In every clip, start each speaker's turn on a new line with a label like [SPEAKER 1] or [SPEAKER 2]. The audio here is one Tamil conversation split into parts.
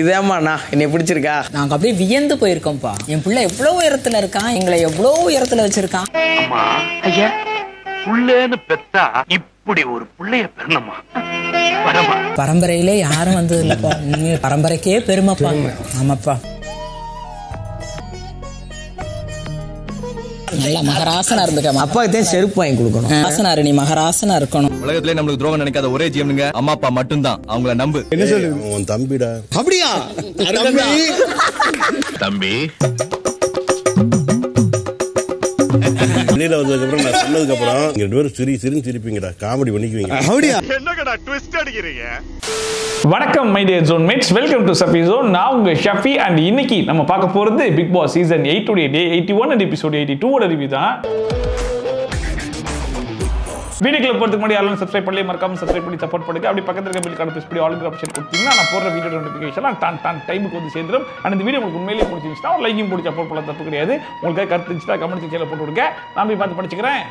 [SPEAKER 1] இதேம்மா என்னை பிடிச்சிருக்கா.
[SPEAKER 2] நாங்க அப்படியே வியந்து போயிருக்கோம்ப்பா. என் பிள்ளை எவ்வளவு உயரத்துல இருக்கான், எங்களை எவ்வளவு உயரத்துல வச்சிருக்கான்.
[SPEAKER 3] அம்மா ஐயா புள்ளேன்னு பெத்தா இப்படி ஒரு புள்ளைய பெறணுமா?
[SPEAKER 2] பரம்பரையிலே யாரும் வந்தது இல்லப்பா. பரம்பரைக்கே பெருமைப்பா. ஆமாப்பா. நல்லா மகராசனா இருந்துக்க.
[SPEAKER 1] அப்பாவுக்கு செருப்பு வாங்கி கொடுக்கணும்.
[SPEAKER 2] ஆசனாரு, நீ மகராசனா இருக்கணும்.
[SPEAKER 4] உலகத்திலே நம்மளுக்கு துரோகம் நினைக்காத ஒரே ஜீவனுங்க அம்மா அப்பா மட்டும்தான். அவங்கள நம்பு.
[SPEAKER 5] என்ன சொல்லு உன் தம்பிடா.
[SPEAKER 1] அப்படியா
[SPEAKER 3] தம்பி?
[SPEAKER 5] வெளியில வந்ததுக்கு அப்புறம் நான் சொன்னதுக்கு அப்புறம் நீங்க ரெண்டு பேரும் சிரின்னு சிரிப்பீங்கடா, காமெடி பண்ணிக்குவீங்க. அப்படியா?
[SPEAKER 3] என்னங்கடா ட்விஸ்ட் அடிக்கிறீங்க?
[SPEAKER 6] வணக்கம் my dear zone mates, welcome to Shafi zone. நான் உங்க ஷஃபி. அண்ட் இன்னைக்கு நம்ம பார்க்க போறது பிக் பாஸ் சீசன் 8 உடைய டே 81 அண்ட் எபிசோட் 82 ஓட ரிவ்யூ தான். வீடியோக்குள்ள போறதுக்கு முன்னாடி யாரும் சப்ஸ்கிரைப் பண்ணி மறக்காம சப்ஸ்கிரைப் பண்ணி சப்போர்ட் பண்ணுங்க. அப்படி பக்கத்துல இருக்க பெல் கார்டு பிரஸ் பண்ணி ஆல் ஆப்ஷன் கொடுத்தீங்கன்னா நான் போடுற வீடியோ நோட்டிஃபிகேஷன் டான் டைமுக்கு வந்து சேர்ந்துடும். அண்ட் இந்த வீடியோ உங்களுக்கு உண்மையிலேயே பிடிச்சிருந்துச்சுன்னா ஒரு லைக்கும் போட்டு சப்போர்ட் பண்ணலாம், தப்பு கிடையாது. உங்களுக்கு கருத்து இருந்துச்சுன்னா கமெண்ட் செக்ஷன்ல போட்டு விடுங்க, நான் போய் பார்த்து படிச்சுக்கிறேன்.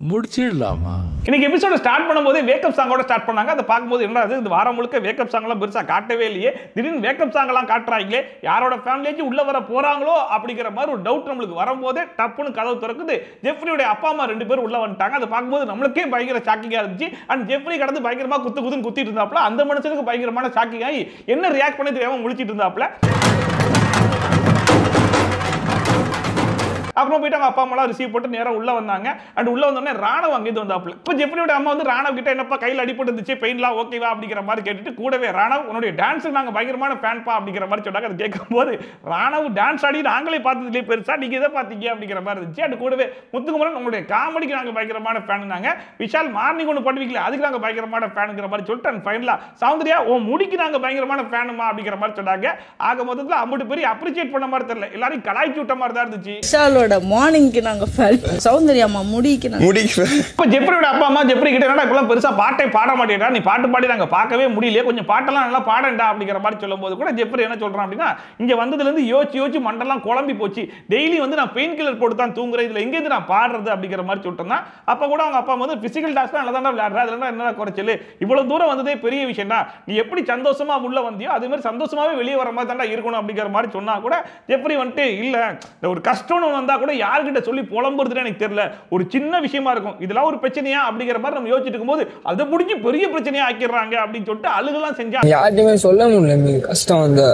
[SPEAKER 7] முடிச்சிடலாமா?
[SPEAKER 6] இன்னைக்கு எபிசோட ஸ்டார்ட் பண்ணும்போது வேக்கப் சாங்கோட ஸ்டார்ட் பண்ணாங்க. அதை பார்க்கும்போது என்ன இந்த வாரம் முழுக்க வேக்கப் சாங்லாம் பெருசா காட்டவே இல்லையே, திடீர்னு வேக்கப் சாங்லாம் காட்டுறாங்களே, யாரோட ஃபேமிலியாச்சும் உள்ள வர போறாங்களோ அப்படிங்கிற மாதிரி ஒரு டவுட் நம்மளுக்கு வரும்போதே டப்புன்னு கதவு திறக்குது. ஜெஃப்ரியோட அப்பா அம்மா 2 பேரும் உள்ள வந்துட்டாங்க. அதை பார்க்கும்போது நம்மளுக்கே பயங்கர ஷாக்கிங்கா இருந்துச்சு. அண்ட் ஜெஃப்ரி கடந்து பயங்கரமா குத்துன்னு குத்திட்டு இருந்தாப்ல. அந்த மனுஷனுக்கு பயங்கரமான ஷாக்கிங் ஆகி என்ன ரியாக்ட் பண்ணி தெரியாம முழிச்சிட்டு இருந்தாப்ல. அப்புறம் போயிட்டு அவங்க அப்பா அம்மாலாம் ரிசீவ் போட்டு நேரம் உள்ள வந்தாங்க. அண்ட் உள்ள வந்தோடனே ராணவ் அங்கேருந்து வந்தாப்புல. இப்போ ஜெஃப்ரியோட அம்மா வந்து ராணவ் கிட்ட என்னப்பா கையில் அடிப்பட்டு இருந்துச்சு, பெயின்லாம் ஓகேவா அப்படிங்கிற மாதிரி கேட்டுட்டு கூடவே ராணவ் உன்னுடைய டான்ஸ் நாங்கள் பயங்கரமான ஃபேன்பா அப்படிங்கிற மாதிரி சொன்னாங்க. அது கேட்கும்போது ராணவ் டான்ஸ் ஆடி நாங்களே பார்த்ததுலேயே பெருசா நீங்க இதை பார்த்தீங்க அப்படிங்கிற மாதிரி இருந்துச்சு. அண்ட் கூடவே முத்துக்குமரன் உங்களுடைய காமெடிக்கு நாங்கள் பயங்கரமான ஃபேனுனாங்க. விஷால் மார்னிங் ஒன்று பண்ணுவீங்களா அதுக்கு நாங்கள் பயங்கரமான ஃபேனுங்கிற மாதிரி சொல்லிட்டு அண்ட் ஃபைனலா சௌந்தர்யா ஓ முடிக்கு நாங்கள் பயங்கரமான ஃபேனுமா அப்படிங்கிற மாதிரி சொன்னாங்க. ஆக மொத்தத்தில் அம்புட்டு பெரிய அப்ரிஷியேட் பண்ண மாதிரி தெரியல, எல்லாரையும் கலாய்ச்சி விட்ட மாதிரி தான் இருந்துச்சு.
[SPEAKER 8] விஷாலோட மார்னிங்க்கு நாங்க ஃபேன், சௌந்தர்யாமா முடிக்கு நாங்க
[SPEAKER 6] இப்போ ஜெஃப்ரியோட அப்பா அம்மா ஜெஃப்ரி கிட்ட என்னடா இப்பலாம் பெருசா பாட்டே பாட மாட்டேடா, நீ பாட்டு பாடி நாங்க பார்க்கவே முடியல, கொஞ்சம் பாட்டெல்லாம் நல்லா பாடண்டா அப்படிங்கிற மாதிரி சொல்லும்போது கூட ஜெஃப்ரி என்ன சொல்றான் அப்படின்னா, இங்க வந்ததுல இருந்து யோசிச்சு மண்டெல்லாம் குழம்பி போச்சு, டெய்லி வந்து நான் பெயின் கில்லர் போட்டு தான் தூங்குறேன், இதுல எங்க இருந்து நான் பாடுறது அப்படிங்கிற மாதிரி சொல்லிட்டேன். அப்ப கூட அவங்க அப்பா வந்து பிசிக்கல் டாஸ்க் நல்லா தான் விளையாடுற, அதெல்லாம் என்ன குறைச்சல், இவ்வளவு தூரம் வந்ததே பெரிய விஷயம் தான், நீ எப்படி சந்தோஷமா உள்ள வந்தியோ அதே மாதிரி சந்தோஷமாவே வெளியே வர மாதிரி தான் இருக்கணும் அப்படிங்கிற மாதிரி சொன்னா கூட ஜெஃப்ரி வந்துட்டு இல்ல ஒரு கஷ்டம்னு வந்தா கூட யார்கிட்ட சொல்லி புலம்புறதுன்னு எனக்கு தெரியல, ஒரு சின்ன விஷயமா இருக்கும், இதெல்லாம் ஒரு பிரச்சனையா அப்படிங்கிற மாதிரி நம்ம யோசிச்சுட்டு இருக்கும்போது அதை முடிஞ்சு பெரிய பிரச்சனையா ஆக்கிடுறாங்க அப்படின்னு சொல்லிட்டு அழுகலாம் செஞ்சாங்க.
[SPEAKER 9] யாருமே சொல்ல முடியல கஷ்டம் வந்து.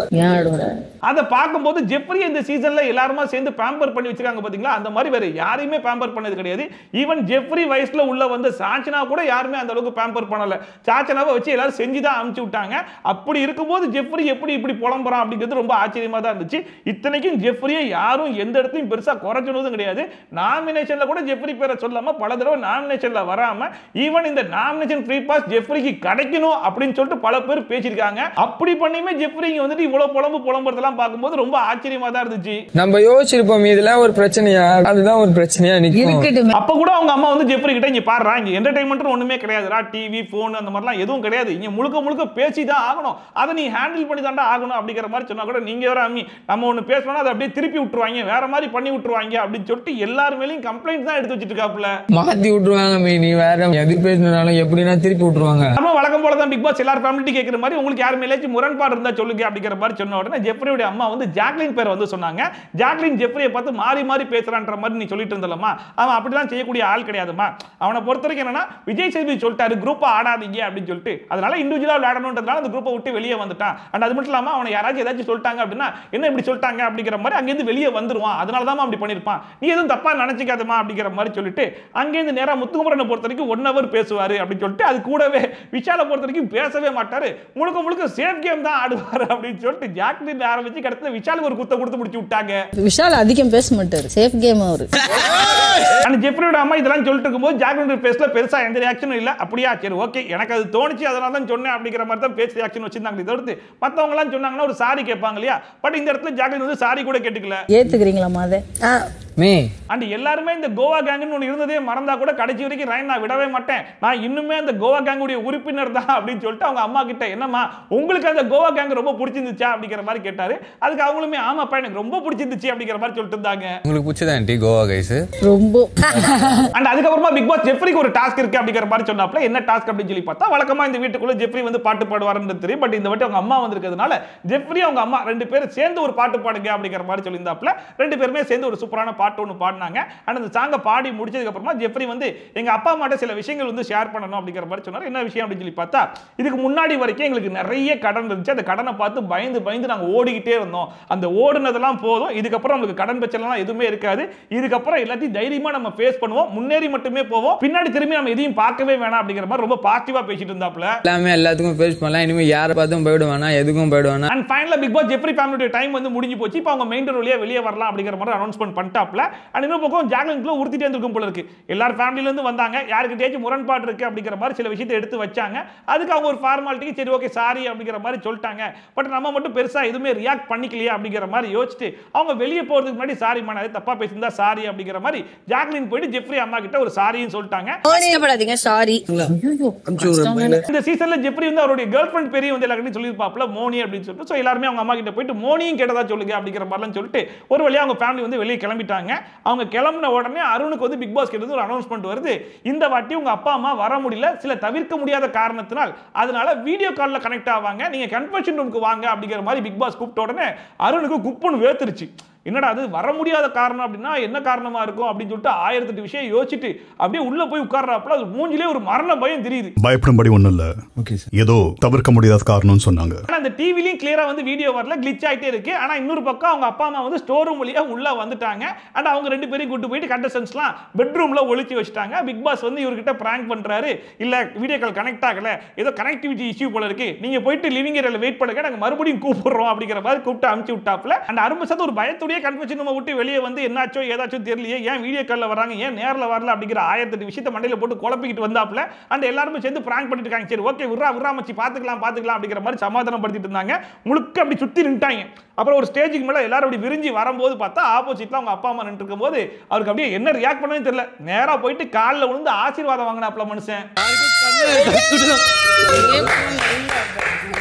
[SPEAKER 6] அதை பார்க்கும்போது ஜெஃப்ரி இந்த சீசன்ல எல்லாருமா சேர்ந்து பேம்பர் பண்ணி வச்சிருக்காங்க பாத்தீங்களா, அந்த மாதிரி வேற யாரையுமே பேம்பர் பண்ணது கிடையாது. ஈவன் ஜெஃப்ரி வயசுல உள்ள வந்து சாச்சனா கூட யாருமே அந்த அளவுக்கு பேம்பர் பண்ணல, சாச்சனாவை வச்சு எல்லாரும் செஞ்சுதான் அனுப்பிச்சு விட்டாங்க. அப்படி இருக்கும்போது ஜெஃப்ரி எப்படி இப்படி புலம்புறான் அப்படிங்கிறது ரொம்ப ஆச்சரியமா தான் இருந்துச்சு. இத்தனைக்கும் ஜெஃப்ரியை யாரும் எந்த இடத்தையும் பெருசா குறைச்சதும் கிடையாது. நாமினேஷன்ல கூட ஜெஃப்ரி பேரை சொல்லாம பல தடவை நாமினேஷன்ல வராம ஈவன் இந்த நாமினேஷன் ஃப்ரீ பாஸ் ஜெஃப்ரிக்கு கிடைக்கணும் அப்படின்னு சொல்லிட்டு பல பேர் பேசியிருக்காங்க. அப்படி பண்ணியுமே ஜெஃப்ரி வந்துட்டு இவ்வளவு புலம்புறதெல்லாம் பார்க்கும்போது ரொம்ப ஆச்சரியமா தான் இருந்துச்சு.
[SPEAKER 9] நம்ம யோசிச்சிருப்போம் இதெல்லாம் ஒரு பிரச்சனையா, அதுதான் ஒரு பிரச்சனையா நிக்கும்.
[SPEAKER 6] அப்ப கூட அவங்க அம்மா வந்து ஜெஃப்ரி கிட்ட இங்க பாடுறா, இங்க என்டர்டைன்மெண்ட் ஒண்ணுமே கிடையாதுடா, டிவி போன் அந்த மாதிரிலாம் எதுவும் கிடையாது, இங்க முழுக்க பேசி தான் ஆகணும், அதை நீ ஹேண்டில் பண்ணி தாண்டா ஆகணும் அப்படிங்கிற மாதிரி சொன்னா கூட நீங்க வேற அம்மி நம்ம ஒண்ணு பேசணும் அதை அப்படியே திருப்பி விட்டுருவாங்க, வேற மாதிரி பண்ணி விட்டுருவாங்க அப்படின்னு சொல்லிட்டு எல்லார் மேலயும் கம்ப்ளைண்ட் தான் எடுத்து வச்சிட்டு இருக்காப்ல.
[SPEAKER 9] மாத்தி விட்டுருவாங்க, நீ வேற எது பேசினாலும் எப்படின்னா திருப்பி விட்டுருவாங்க.
[SPEAKER 6] நம்ம வழக்கம் போல தான் பிக் பாஸ் எல்லாரும் ஃபேமிலிட்டி கேட்கிற மாதிரி உங்களுக்கு யார் மேலேயும் முரண்பாடு இருந்தா சொல்லுங்க அப்படிங்கிற மாதிரி சொன்ன உடனே ஜெஃப்ரியோட அம்மா வந்து ஜாக்லின் பேர் வந்து சொன்னாங்க. ஜாக்லின் ஜெஃப்ரியை பார்த்து மாறி பேசுறான்ற மாதிரி நீ சொல்லிட்டு இருந்தலமா, அவன் அப்படிலாம் செய்யக்கூடிய ஆள் கிடையாதுமா, அவனை பொறுத்த வரைக்கும் என்னன்னா விஜய் சேதுபதி சொல்லிட்டாரு குரூப்பா ஆடாதீங்க அப்படின்னு சொல்லிட்டு, அதனால இண்டிவிஜுவலா விளையாடணுன்றதுனால அந்த குரூப்பை விட்டு வெளியே வந்துட்டான். அண்ட் அது மட்டும் இல்லாம அவனை யாராச்சும் ஏதாச்சும் சொல்லிட்டாங்க அப்படின்னா என்ன இப்படி சொல்லிட்டாங்க அப்படிங்கிற மாதிரி அங்கிருந்து வெளியே வந்துருவான், அதனால தான் அப்படி பண்ணிருப்பான், நீ எதுவும் தப்பா நினைச்சிக்காதமா அப்படிங்கிற மாதிரி சொல்லிட்டு அங்கேருந்து நேரா முத்துக்குமரனை பொறுத்த வரைக்கும் 1 hour பேசுவாரு அப்படின்னு சொல்லிட்டு, அது கூடவே விஷாலை பொறுத்த வரைக்கும் பேசவே மாட்டாரு, முழுக்க சேஃப் கேம் தான் ஆடுவாரு அப்படின்னு சொல்லிட்டு ஜாக்லின் ஆரம்பிச்சு கடத்துல விஷாலுக்கு ஒரு குத்த கொடுத்து முடிச்சு விட்டாங்க.
[SPEAKER 8] விஷால் அதிகம் பேச மாட்டாரு, சேஃப் கேம் அவரு.
[SPEAKER 6] அந்த ஜெஃப்ரியோட அம்மா இதெல்லாம் சொல்லிட்டு இருக்கும்போது ஜாக்லின் பேஸ்ல பெருசா எந்த ரியாக்ஷனும் இல்ல, அப்படியா சரி ஓகே எனக்கு அது தோணுச்சு அதனால தான் சொன்னேன் அப்படிங்கிற மாதிரி தான் பேசி ரியாக்ஷன் வச்சிருந்தாங்க. தவிர்த்து மத்தவங்க எல்லாம் சொன்னாங்கன்னா ஒரு சாரி கேட்பாங்க இல்லையா, பட் இந்த இடத்துல ஜாக்லின் வந்து சாரி கூட கேட்டுக்கல.
[SPEAKER 8] ஏத்துக்கிறீங்களா மாதே?
[SPEAKER 9] மே
[SPEAKER 6] அண்ட் எல்லாருமே இந்த கோவா கேங்னு ஒன்று இருந்ததே மறந்தா கூட கடைசி வரைக்கும் ரைன் நான் விடவே மாட்டேன், நான் இன்னுமே அந்த கோவா கேங்குடைய உறுப்பினர் தான் அப்படின்னு சொல்லிட்டு அவங்க அம்மா கிட்ட என்னம்மா உங்களுக்கு அந்த கோவா கேங் ரொம்ப பிடிச்சிருந்துச்சா அப்படிங்கிற மாதிரி கேட்டாரு. அதுக்கு அவங்களுமே ஆமாப்பா எனக்கு ரொம்ப பிடிச்சிருந்துச்சு அப்படிங்கிற மாதிரி சொல்லிட்டு இருந்தாங்க.
[SPEAKER 10] உங்களுக்கு பிடிச்சதா ஆண்டி கோவா கைஸ்?
[SPEAKER 8] ரொம்ப.
[SPEAKER 6] அண்ட் அதுக்கப்புறமா பிக் பாஸ் ஜெஃப்ரிக்கு ஒரு டாஸ்க் இருக்கு அப்படிங்கிற மாதிரி சொன்னாப்ல. என்ன டாஸ்க் அப்படின்னு சொல்லி பார்த்தா வழக்கமா இந்த வீட்டுக்குள்ள ஜெஃப்ரி வந்து பாட்டு பாடுவாருன்னு தெரியும். பட் இந்த வாட்டி அவங்க அம்மா வந்திருக்கிறதுனால ஜெஃப்ரி அவங்க அம்மா ரெண்டு பேரும் சேர்ந்து ஒரு பாட்டு பாடுங்க அப்படிங்கிற மாதிரி சொல்லியிருந்தாப்ல. ரெண்டு பேருமே சேர்ந்து ஒரு சூப்பரான பாட்டு ஒன்று பாடினாங்க. அண்ட் அந்த சாங்கை பாடி முடிச்சதுக்கு அப்புறமா ஜெஃப்ரி வந்து எங்க அப்பா அம்மாட்ட சில விஷயங்கள் வந்து ஷேர் பண்ணணும் அப்படிங்கிற மாதிரி சொன்னார். என்ன விஷயம் அப்படின்னு சொல்லி பார்த்தா இதுக்கு முன்னாடி வரைக்கும் எங்களுக்கு நிறைய கடன் இருந்துச்சு, அந்த கடனை பார்த்து பயந்து பயந்து நாங்கள் ஓடிக்கிட்டே இருந்தோம், அந்த ஓடுனதெல்லாம் போதும், இதுக்கப்புறம் நம்மளுக்கு கடன் பிரச்சனைலாம் எதுவுமே இருக்காது, இதுக்கப்புறம் எல்லாத்தையும் தைரியமா நம்ம ஃபேஸ் பண்ணுவோம், முன்னேறி மட்டுமே போவோம், பின்னாடி திரும்பி நம்ம எதையும் பார்க்கவே வேணாம் அப்படிங்கிற மாதிரி ரொம்ப பாசிட்டிவா பேசிட்டு இருந்தாப்ல.
[SPEAKER 9] எல்லாமே எல்லாத்துக்கும் ஃபேஸ் பண்ணலாம், இனிமே யாரை பார்த்தும் போயிடுவானா எதுக்கும் போயிடுவானா.
[SPEAKER 6] அண்ட் ஃபைனலா பிக் பாஸ் ஜெஃப்ரி ஃபேமிலியோட டைம் வந்து முடிஞ்சு போச்சு. இப்போ அவங்க மெயின் டோர் வழியா வெளியே வரலாம் அப்படிங்கிற மாதிரி அனௌன்ஸ்மெண்ட் பண்ணிட்டாப்ல. அண்ட் இன்னொரு பக்கம் ஜாக்லின்குள்ள உறுத்திட்டே இருந்திருக்கும் போல இருக்கு. எல்லாரும் ஃபேமிலில இருந்து வந்தாங்க, யாருக்கிட்டேயும் முரண்பாடு இருக்கு அப்படிங்கிற மாதிரி சில விஷயத்தை எடுத்து வச்சாங்க. அதுக்கு அவங்க ஒரு ஃபார்மாலிட்டிக்கு சரி ஓகே சாரி அப்படிங்கிற மாதிரி சொல்லிட்டாங்க. பட் நம்ம மட்டும் பெருசா எதுவுமே ரியாக்ட் பண்ணிக்கலையா அப்படிங்கிற மாதிரி யோசிச்சுட்டு அவங்க வெளியே போறதுக்கு முன்னாடி சாரி மன தப்பா பேசியிருந்தா சாரி அப்படிங்கிற மாதிரி ஜாக்லின் போயிட்டு ஜெஃப்ரி அம்மா கிட்ட ஒரு சாரின்னு சொல்லிட்டாங்க.
[SPEAKER 8] கவலைப்படாதீங்க, சாரி.
[SPEAKER 6] இந்த சீசன்ல ஜெஃப்ரி வந்து அவருடைய கேர்ள் ஃபிரெண்ட் பெரிய வந்து எல்லாரும் சொல்லியிருப்பாப்ல மோனி அப்படின்னு சொல்லிட்டு. ஸோ எல்லாருமே அவங்க அம்மா கிட்ட போயிட்டு மோனியும் கேட்டதா சொல்லுங்க அப்படிங்கிற மாதிரிலாம் சொல்லிட்டு ஒரு வழியா அவங்க ஃபேமிலி வந்து வெளியே கிளம்பிட்டாங்க. அவங்க கிளம்பின உடனே அருணுக்கு வந்து பிக் பாஸ் கிட்ட ஒரு அனௌன்ஸ்மெண்ட் வருது, இந்த வாட்டி உங்க அப்பா அம்மா வர முடியல, சில தவிர்க்க முடியாத காரணத்தினால், அதனால வீடியோ கால்ல கனெக்ட் ஆவாங்க, நீங்க கன்ஃபெஷன் ரூமுக்கு வாங்க அப்படிங்கிற மாதிரி பிக் பாஸ் கூப்பிட்ட உடனே அருணுக்கு குப்புன்னு வேத்துருச்சு. என்னடா அது வர முடியாத காரணம் அப்படின்னா என்ன காரணமா இருக்கும் அப்படின்னு சொல்லிட்டு 1008 விஷயம் யோசிச்சுட்டு அப்படியே உள்ள போய் உட்கார்றாப்புல அது மூஞ்சிலே ஒரு மரண பயம் தெரியுது.
[SPEAKER 11] பயப்படும்படி ஒண்ணும் இல்ல, ஏதோ தவிர்க்க முடியாத காரணம்னு சொன்னாங்க.
[SPEAKER 6] ஆனா அந்த டிவிலயும் கிளியரா வந்து வீடியோ வரல, கிளிச் ஆயிட்டே இருக்கு. ஆனா இன்னொரு பக்கம் அவங்க அப்பா அம்மா வந்து ஸ்டோர் ரூம் வழியா உள்ள வந்துட்டாங்க. அண்ட் அவங்க ரெண்டு பேரையும் கூட்டு போயிட்டு கண்டஸ்டன்ஸ்லாம் பெட்ரூம்ல ஒளிச்சு வச்சுட்டாங்க. பிக் பாஸ் வந்து இவர்கிட்ட பிராங்க் பண்றாரு, இல்ல வீடியோ கால் கனெக்ட் ஆகல, ஏதோ கனெக்டிவிட்டி இஷ்யூ போல இருக்கு, நீங்க போயிட்டு லிவிங் ஏரியால வெயிட் பண்ணுங்க, நாங்க மறுபடியும் கூப்பிடுறோம் அப்படிங்கிற மாதிரி கூப்பிட்டு அனுப்பிச்சு விட்டாப்ல. அண்ட் அரும்பு ஒரு பயத்தோட கன்ஃபெஷன் நம்ம விட்டு வெளியே வந்து என்னாச்சோ ஏதாச்சும் தெரியலையே, ஏன் வீடியோ கால்ல வராங்க, ஏன் நேர்ல வரல அப்படிங்கிற 1008 விஷயத்தை மண்டையில போட்டு குழப்பிக்கிட்டு வந்தாப்ல. அண்ட் எல்லாரும் சேர்ந்து பிராங்க் பண்ணிட்டு இருக்காங்க. சரி ஓகே விட்றா மச்சி பாத்துக்கலாம் அப்படிங்கிற மாதிரி சமாதானப்படுத்திட்டு இருந்தாங்க. முழுக்க அப்படி சுத்தி நின்ட்டாங்க. அப்புறம் ஒரு ஸ்டேஜுக்கு மேல எல்லாரும் அப்படி விரிஞ்சு வரும்போது பார்த்தா ஆப்போசிட்ல அவங்க அப்பா அம்மா நின்று இருக்கும்போது அவருக்கு அப்படியே என்ன ரியாக்ட் பண்ணவே தெரியல. நேரா போயிட்டு காலில் விழுந்து ஆசீர்வாதம் வாங்கினாப்ல மனுஷன்.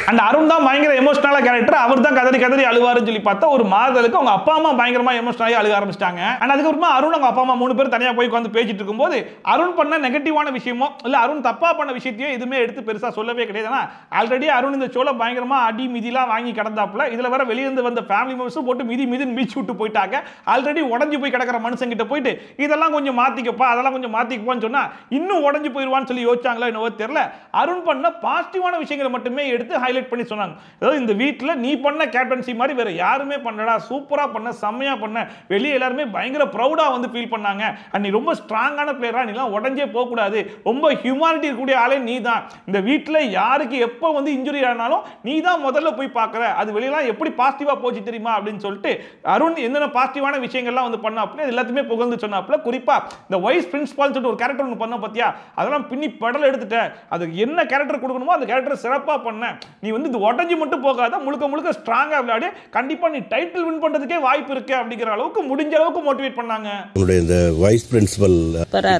[SPEAKER 6] அந்த அருண் தான் பயங்கர எமோஷனலா கேரக்டர், அவர் தான் கதறி கதறி அழுவாருன்னு சொல்லி பார்த்தா ஒரு மாதத்துக்கு அவங்க அப்பா அம்மா பயங்கரமா எமோஷனலாகி அழுக ஆரம்பிச்சிட்டாங்க. அண்ட் அதுக்கப்புறமா அருண் அவங்க அப்பா அம்மா 3 பேர் தனியா போய் உட்காந்து பேசிட்டு இருக்கும்போது அருண் பண்ண நெகட்டிவான விஷயமோ இல்ல அருண் தப்பா பண்ண விஷயத்தையோ எதுவுமே எடுத்து பெருசா சொல்லவே கிடையாது. ஆல்ரெடி அருண் இந்த ஷோல பயங்கரமா அடி மிதிலாம் வாங்கி கிடந்தாப்புல. இதுல வர வெளியிருந்து வந்த ஃபேமிலி மெம்பர்ஸும் போட்டு மிதின்னு மீச்சு விட்டு போயிட்டாங்க. ஆல்ரெடி உடஞ்சு போய் கிடக்கிற மனுஷன் கிட்ட போயிட்டு இதெல்லாம் கொஞ்சம் மாத்திக்கப்பா அதெல்லாம் கொஞ்சம் மாத்திக்கப்பான்னு சொன்னா இன்னும் உடஞ்சு போயிடுவான்னு சொல்லி யோசிச்சாங்களா என்னவோ தெரியல. அருண் பண்ண பாசிட்டிவான விஷயங்களை மட்டுமே எடுத்து ஹைலைட் பண்ணி சொன்னாங்க. அதாவது இந்த வீட்டில் நீ பண்ண கேப்டன்சி மாதிரி வேற யாருமே பண்ணடா, சூப்பரா பண்ண, செம்மையா பண்ண, வெளியே எல்லாருமே பயங்கர ப்ரௌடா வந்து ஃபீல் பண்ணாங்க. அண்ட் நீ ரொம்ப ஸ்ட்ராங்கான பிளேயரா, நீலாம் உடஞ்சே போக கூடாது, ரொம்ப ஹியூமானிட்டி இருக்கக்கூடிய ஆளே நீ தான், இந்த வீட்டில் யாருக்கு எப்போ வந்து இன்ஜுரி ஆனாலும் நீ தான் முதல்ல போய் பார்க்குற, அது வெளியெல்லாம் எப்படி பாசிட்டிவா போச்சு தெரியுமா அப்படின்னு சொல்லிட்டு அருண் என்னென்ன பாசிட்டிவான விஷயங்கள்லாம் வந்து பண்ணாப்புல எல்லாத்தையுமே புகழ்ந்து சொன்னாப்புல. குறிப்பா இந்த வைஸ் பிரின்சிபால் சொல்லிட்டு ஒரு கேரக்டர் ஒன்று பண்ண பார்த்தியா, அதெல்லாம் பின்னி படல் எடுத்துட்ட, அதுக்கு என்ன கேரக்டர் கொடுக்கணுமோ அந்த கேரக்டர் சிறப்பா பண்ண, நீ வந்து இது உடஞ்சி மட்டும் போகாத, முழுக்க முழுக்க ஸ்ட்ராங்கா விளையாடு, கண்டிப்பா நீ டைட்டில் வின் பண்றதுக்கே வாய்ப்பு இருக்கு அப்படிங்கிற அளவுக்கு முடிஞ்ச அளவுக்கு மோட்டிவேட் பண்ணாங்க.
[SPEAKER 5] உங்களுடைய இந்த வைஸ் பிரின்சிபல்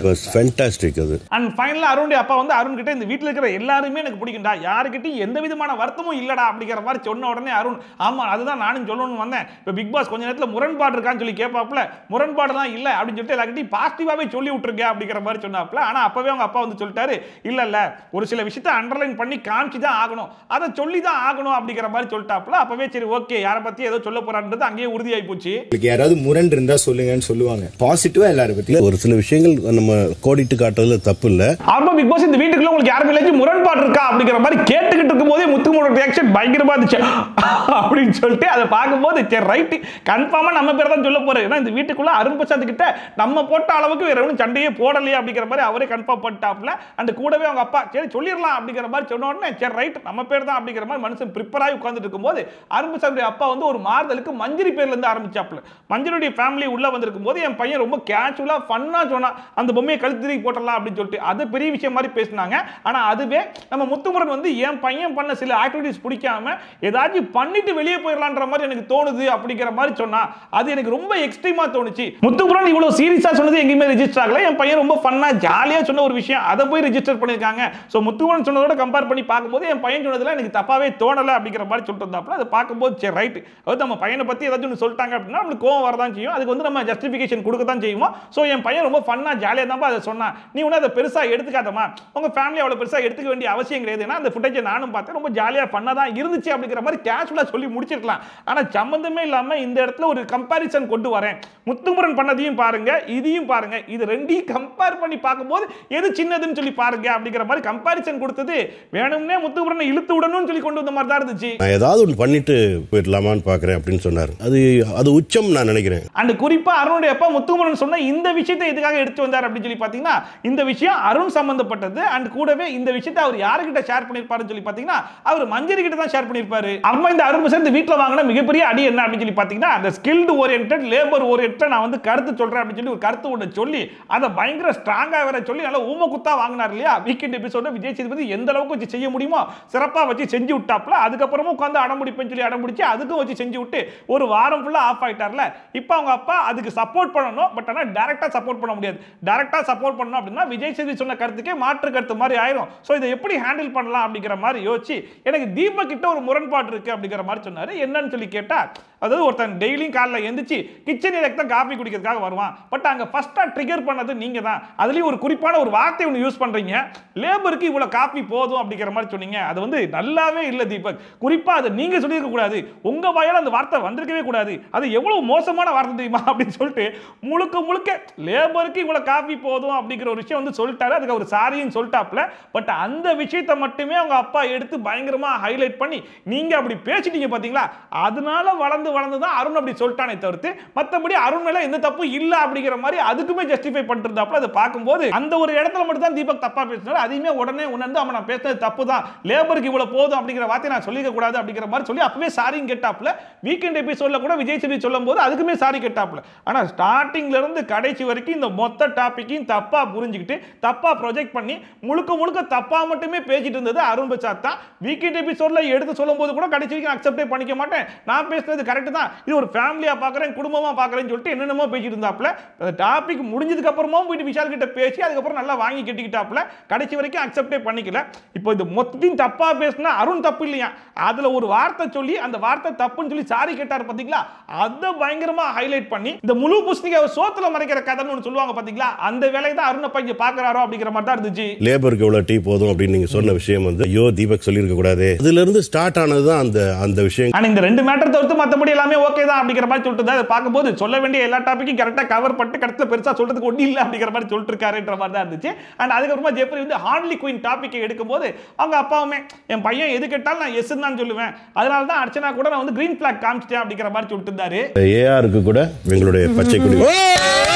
[SPEAKER 5] வாஸ் ஃபேண்டாஸ்டிக். அது அண்ட்
[SPEAKER 6] ஃபைனலா அருணுடைய அப்பா வந்து அருண் கிட்ட இந்த வீட்டில் இருக்கிற எல்லாருமே எனக்கு பிடிக்கும்டா, யாருக்கிட்டையும் எந்த விதமான வருத்தமும் இல்லடா அப்படிங்கிற மாதிரி சொன்ன உடனே அருண் ஆமா அதுதான் நானும் சொல்லணும்னு வந்தேன். இப்போ பிக் பாஸ் கொஞ்ச நேரத்தில் முரண்பாடு இருக்கான்னு சொல்லி கேட்பாப்புல, முரண்பாடு தான் இல்லை அப்படின்னு சொல்லிட்டு எல்லாருக்கிட்டையும் பாசிட்டிவாவே சொல்லி விட்டுருங்க அப்படிங்கிற மாதிரி சொன்னாப்புல. ஆனா அப்பவே அவங்க அப்பா வந்து சொல்லிட்டாரு, இல்ல ஒரு சில விஷயத்தை அண்டர்லைன் பண்ணி காமிச்சு தான் ஆகணும், அதை சொல்லி தான் ஆகணும் அப்படிங்கிற மாதிரி சொல்லிட்டாப்புல. அப்பவே சரி ஓகே யாரை பத்தி ஏதோ சொல்ல போறான்றது அங்கேயே உறுதியாகி போச்சு.
[SPEAKER 12] யாராவது முரண் இருந்தா சொல்லுங்கன்னு சொல்லுவாங்க, பாசிட்டிவா எல்லாரும் பத்தி
[SPEAKER 5] ஒரு சில விஷயங்கள் நம்ம கோடிட்டு காட்டுறதுல தப்பு இல்ல.
[SPEAKER 6] ஆமா பிக் பாஸ் இந்த வீட்டுக்குள்ள உங்களுக்கு யாருமே முரண்பாடு இருக்கா அப்படிங்கிற மாதிரி கேட்டுக்கிட்டு இருக்கும் போதே முத்துமோட ரியாக்ஷன் பயங்கரமா இருந்துச்சு அப்படின்னு சொல்லிட்டு அதை பார்க்கும்போது சரி ரைட் கன்ஃபார்மா நம்ம பேர் தான் சொல்ல போறோம், ஏன்னா இந்த வீட்டுக்குள்ள அருண் பிரசாத் கிட்ட நம்ம போட்ட அளவுக்கு வேற ஒன்றும் சண்டையே போடலையே அப்படிங்கிற மாதிரி அவரே கன்ஃபார்ம் பண்ணிட்டாப்ல. அண்ட் கூடவே அவங்க அப்பா சரி சொல்லிடலாம் அப்படிங்கிற மாதிரி சொன்ன உடனே சரி ரைட் நம்ம பேர் தான் அப்படிங்கிற மாதிரி மனுஷன் ப்ரிப்பேர் ஆகி உட்கார்ந்துட்டு இருக்கும்போது அருண் பிரசாத் அப்பா வந்து ஒரு மாறுதலுக்கு மஞ்சரி பேர்ல இருந்து ஆரம்பிச்சாப்ல. மஞ்சளுடைய ஃபேமிலி உள்ள வந்திருக்கும் போது என் பையன் ரொம்ப கேஷுவலா ஃபன்னா சொன்னா அந்த பொம்மையை கழுத்து போட்டலாம் அப்படின்னு சொல்லிட்டு அது பெரிய விஷயம் மாதிரி பேசினாங்க. ஆனா அதுவே நம்ம முத்துமுரன் வந்து என் பையன் பண்ண சில ஆக்டிவிட்டி ஆக்டிவிட்டிஸ் பிடிக்காம ஏதாச்சும் பண்ணிட்டு வெளியே போயிடலான்ற மாதிரி எனக்கு தோணுது அப்படிங்கிற மாதிரி சொன்னா அது எனக்கு ரொம்ப எக்ஸ்ட்ரீமா தோணுச்சு. முத்துக்குமரன் இவ்வளவு சீரியஸா சொன்னது எங்கேயுமே ரெஜிஸ்டர் ஆகல. என் பையன் ரொம்ப ஃபன்னா ஜாலியா சொன்ன ஒரு விஷயம் அதை போய் ரெஜிஸ்டர் பண்ணிருக்காங்க. சோ முத்துக்குமரன் சொன்னதோட கம்பேர் பண்ணி பார்க்கும்போது என் பையன் சொன்னதுல எனக்கு தப்பாவே தோணல அப்படிங்கிற மாதிரி சொல்லிட்டு இருந்தாப்ல. அதை பார்க்கும்போது சரி ரைட், அதாவது நம்ம பையனை பத்தி ஏதாச்சும் ஒன்று சொல்லிட்டாங்க அப்படின்னா நம்மளுக்கு கோவம் வரதான் செய்யும். அதுக்கு வந்து நம்ம ஜஸ்டிஃபிகேஷன் கொடுக்க தான் செய்வோம். சோ என் பையன் ரொம்ப ஃபன்னா ஜாலியா தான் அதை சொன்னா, நீ ஒன்னும் அதை பெருசா எடுத்துக்காதமா, உங்க ஃபேமிலி அவ்வளவு பெருசா எடுத்துக்க வேண்டிய அவசியம் கிடையாது. ஏன்னா அந்த ஃபுட்டேஜை நானும் பார்த்தேன், ரொம்ப ஜாலியா ஃபன்னா தான் இருந்துச்சு அப்படிங்கிற மாதிரி கேஷுவலா சொல்லி முடிச்சிருக்கலாம். ஆனா சம்பந்தமே இல்லாம இந்த இடத்துல ஒரு கம்பாரிசன் கொண்டு வரேன். முத்துக்குமரன் பண்ணதையும் பாருங்க, இதையும் பாருங்க, இது ரெண்டையும் கம்பேர் பண்ணி பார்க்கும்போது எது சின்னதுன்னு சொல்லி பாருங்க அப்படிங்கிற மாதிரி கம்பாரிசன் கொடுத்தது வேணும்னே முத்துக்குமரனை இழுத்து விடணும்னு சொல்லி கொண்டு வந்த மாதிரி தான் இருந்துச்சு.
[SPEAKER 5] நான் ஏதாவது ஒன்று பண்ணிட்டு போயிடலாமான்னு பார்க்குறேன் அப்படின்னு சொன்னார். அது உச்சம் நான் நினைக்கிறேன்.
[SPEAKER 6] அண்ட் குறிப்பா அருணுடைய அப்பா முத்துக்குமரன் சொன்ன இந்த விஷயத்தை எதுக்காக எடுத்து வந்தார் அப்படின்னு சொல்லி பாத்தீங்கன்னா, இந்த விஷயம் அருண் சம்பந்தப்பட்டது. அண்ட் கூடவே இந்த விஷயத்தை அவர் யாருக்கிட்ட ஷேர் பண்ணிருப்பாருன்னு சொல்லி பாத்தீங்கன்னா அவர் மஞ்சரி கிட்ட தான் ஷேர் பண்ணிருப்பாரு. அம்மா இந்த அருண் சேர்ந்து வீட்டுல வாங்கின மிகப்பெரிய அடி என்ன அப்படின்னு சொல்லி பாத்தீங்கன்னா, அந்த ஸ்கில்டு ஓரியன்டட் லேபர் ஓரியன்டட் நான் வந்து கருத்து சொல்றேன் அப்படின்னு சொல்லி ஒரு கருத்து ஒன்று சொல்லி அதை பயங்கர ஸ்ட்ராங்கா வேற சொல்லி நல்லா ஊம குத்தா வாங்கினார் இல்லையா. வீக்கெண்ட் எபிசோட விஜய் சேதுபதி எந்த அளவுக்கு வச்சு செய்ய முடியுமோ சிறப்பா வச்சு செஞ்சு விட்டாப்ல. அதுக்கப்புறமும் உட்காந்து அடம்பிடிப்பேன்னு சொல்லி அடம்பிடிச்சு அதுக்கும் வச்சு செஞ்சு விட்டு ஒரு வாரம் ஃபுல்லா ஆஃப் ஆயிட்டார்ல. இப்போ அவங்க அப்பா அதுக்கு சப்போர்ட் பண்ணணும், பட் ஆனால் டைரக்டா சப்போர்ட் பண்ண முடியாது. டைரக்டா சப்போர்ட் பண்ணணும் அப்படின்னா விஜய் சேதுபதி சொன்ன கருத்துக்கே மாற்று கருத்து மாதிரி ஆயிரும். ஸோ இதை எப்படி ஹேண்டில் பண்ணலாம் அப்படிங்கிற மாதிரி யோசிச்சு எனக்கு தீபக் கிட்ட ஒரு முரண்பாடு இருக்கு அப்படிங்கிற மாதிரி சொன்னாரு. என்னன்னு சொல்லி கேட்டா, அதாவது ஒருத்தன் டெய்லியும் காலைல எந்திரிச்சு கிச்சன் தான் காஃபி குடிக்கிறதுக்காக வருவான். பட் அங்க ஃபர்ஸ்டா ட்ரிகர் பண்ணது நீங்க தான். அதுலயும் ஒரு குறிப்பான ஒரு வார்த்தை ஒன்று யூஸ் பண்றீங்க, லேபருக்கு இவ்வளவு காஃபி போதும் அப்படிங்கிற மாதிரி சொன்னீங்க. அது வந்து நல்லாவே இல்ல தீபக். குறிப்பா அதை நீங்க சொல்லியிருக்க கூடாது, உங்க வாயால அந்த வார்த்தை வந்திருக்கவே கூடாது. அது எவ்வளவு மோசமான வார்த்தை தெரியுமா அப்படின்னு சொல்லிட்டு முழுக்க முழுக்க லேபருக்கு இவ்வளவு காஃபி போதும் அப்படிங்கிற ஒரு விஷயம் வந்து சொல்லிட்டாரு. அதுக்கு ஒரு சாரியும் சொல்லிட்டாப்ல. பட் அந்த விஷயத்தை மட்டுமே அவங்க அப்பா எடுத்து பயங்கரமா ஹைலைட் பண்ணி நீங்க அப்படி பேசிட்டீங்க பாத்தீங்களா, அதனால வளர்ந்து தான் அருண் அப்படி சொல்லிட்டானே தவிர்த்து மத்தபடி அருண் மேல எந்த தப்பு இல்ல அப்படிங்கிற மாதிரி அதுக்குமே ஜஸ்டிஃபை பண்ணிட்டு இருந்தாப்ல. அதை பார்க்கும்போது அந்த ஒரு இடத்துல மட்டும் தான் தீபக் தப்பா பேசினாரு. அதையுமே உடனே உணர்ந்து அவன் நான் பேசுனது தப்பு தான், லேபருக்கு இவ்வளவு போதும் அப்படிங்கிற வார்த்தை நான் சொல்லிக்க கூடாது அப்படிங்கிற மாதிரி சொல்லி அப்பவே சாரியும் கேட்டாப்ல. வீக்கெண்ட் எபிசோட்ல கூட விஜய் சேதுபதி சொல்லும்போது அதுக்குமே சாரி கேட்டாப்ல. ஆனா ஸ்டார்டிங்ல இருந்து கடைசி வரைக்கும் இந்த மொத்த டாபிக்கையும் தப்பா புரிஞ்சுக்கிட்டு தப்பா ப்ரொஜெக்ட் பண்ணி முழுக்க முழுக்க தப்பா மட்டுமே பேசிட்டு இருந்தது அருண் பிரசாத் தான். வீக்கெண்ட் எபிசோட்ல எடுத்து சொல்லும்போது கூட கடைசி வரைக்கும் அக்செப்டே பண்ணிக்க மாட்டேன், நான் பேசுறது கரெக்ட் தான், இது ஒரு ஃபேமிலியா பார்க்கறேன் குடும்பமா பார்க்கறேன்னு சொல்லிட்டு என்னென்னமோ பேசிட்டு இருந்தாப்ல. அந்த டாபிக் முடிஞ்சதுக்கு அப்புறமா போயிட்டு விஷால் கிட்ட பேசி அதுக்கப்புறம் நல்லா வாங்கி கட்டிக்கிட்டாப்ல. கடைசி வரைக்கும் அக்செப்டே பண்ணிக்கல. இப்போ இந்த மொத்தத்தையும் தப்பா பேசினா அருண் தப்பு இல்லையா, அதுல ஒரு வார்த்தை சொல்லி அந்த வார்த்தை தப்புன்னு சொல்லி சாரி கேட்டார் பாத்தீங்களா, அதை பயங்கரமா ஹைலைட் பண்ணி இந்த முழு புஸ்தக சோத்துல மறைக்கிற கதைன்னு ஒன்று சொல்லுவாங்க பாத்தீங்களா, அந்த வேலையை தான் அருண் அப்பா இங்க பாக்குறாரோ அப்படிங்கிற மாதிரி தான் இருந்துச்சு.
[SPEAKER 5] லேபருக்கு எவ்வளவு டீ போதும் அப்படின்னு நீங்க சொன்ன விஷயம் வந்து ஐயோ தீபக் சொல்லியிருக்க கூடாது, அதுல இருந்து ஸ்டார்ட் ஆனதுதான் அந்த விஷயம்.
[SPEAKER 6] ஆனா இந்த ரெண்டு மேட்டர் தவிர்த்து மத்தபடி எல்லாமே ஓகே தான் அப்படிங்கிற மாதிரி சொல்லிட்டு அதை பார்க்கும்போது சொல்ல வேண்டிய எல்லா டாபிக்கும் கரெக்டா கவர் பண்ணிட்டு கரெக்டா பெருசா சொல்றதுக்கு ஒண்ணு இல்ல அப்படிங்கிற மாதிரி சொல்லிட்டு இருக்காருன்ற மாதிரி தான் இருந்துச்சு. அண்ட் அதுக்கப்புறமா ஜெஃப்ரி வந்து ஹார்ட்லி குயின் டாபிக்கை எடுக்கும்போது அவங்க அப்பாவுமே என் பையன் எது கேட்டாலும் நான் எஸ் தான் சொல்லுவேன், அதனால தான் அர்ச்சனா கூட நான் வந்து கிரீன் பிளாக் காமிச்சிட்டேன் அப்படிங்கிற மாதிரி சொல்லிட்டு இருந்தாரு.
[SPEAKER 5] ஏஆருக்கு கூட எங்களுடைய பச்சை கொடி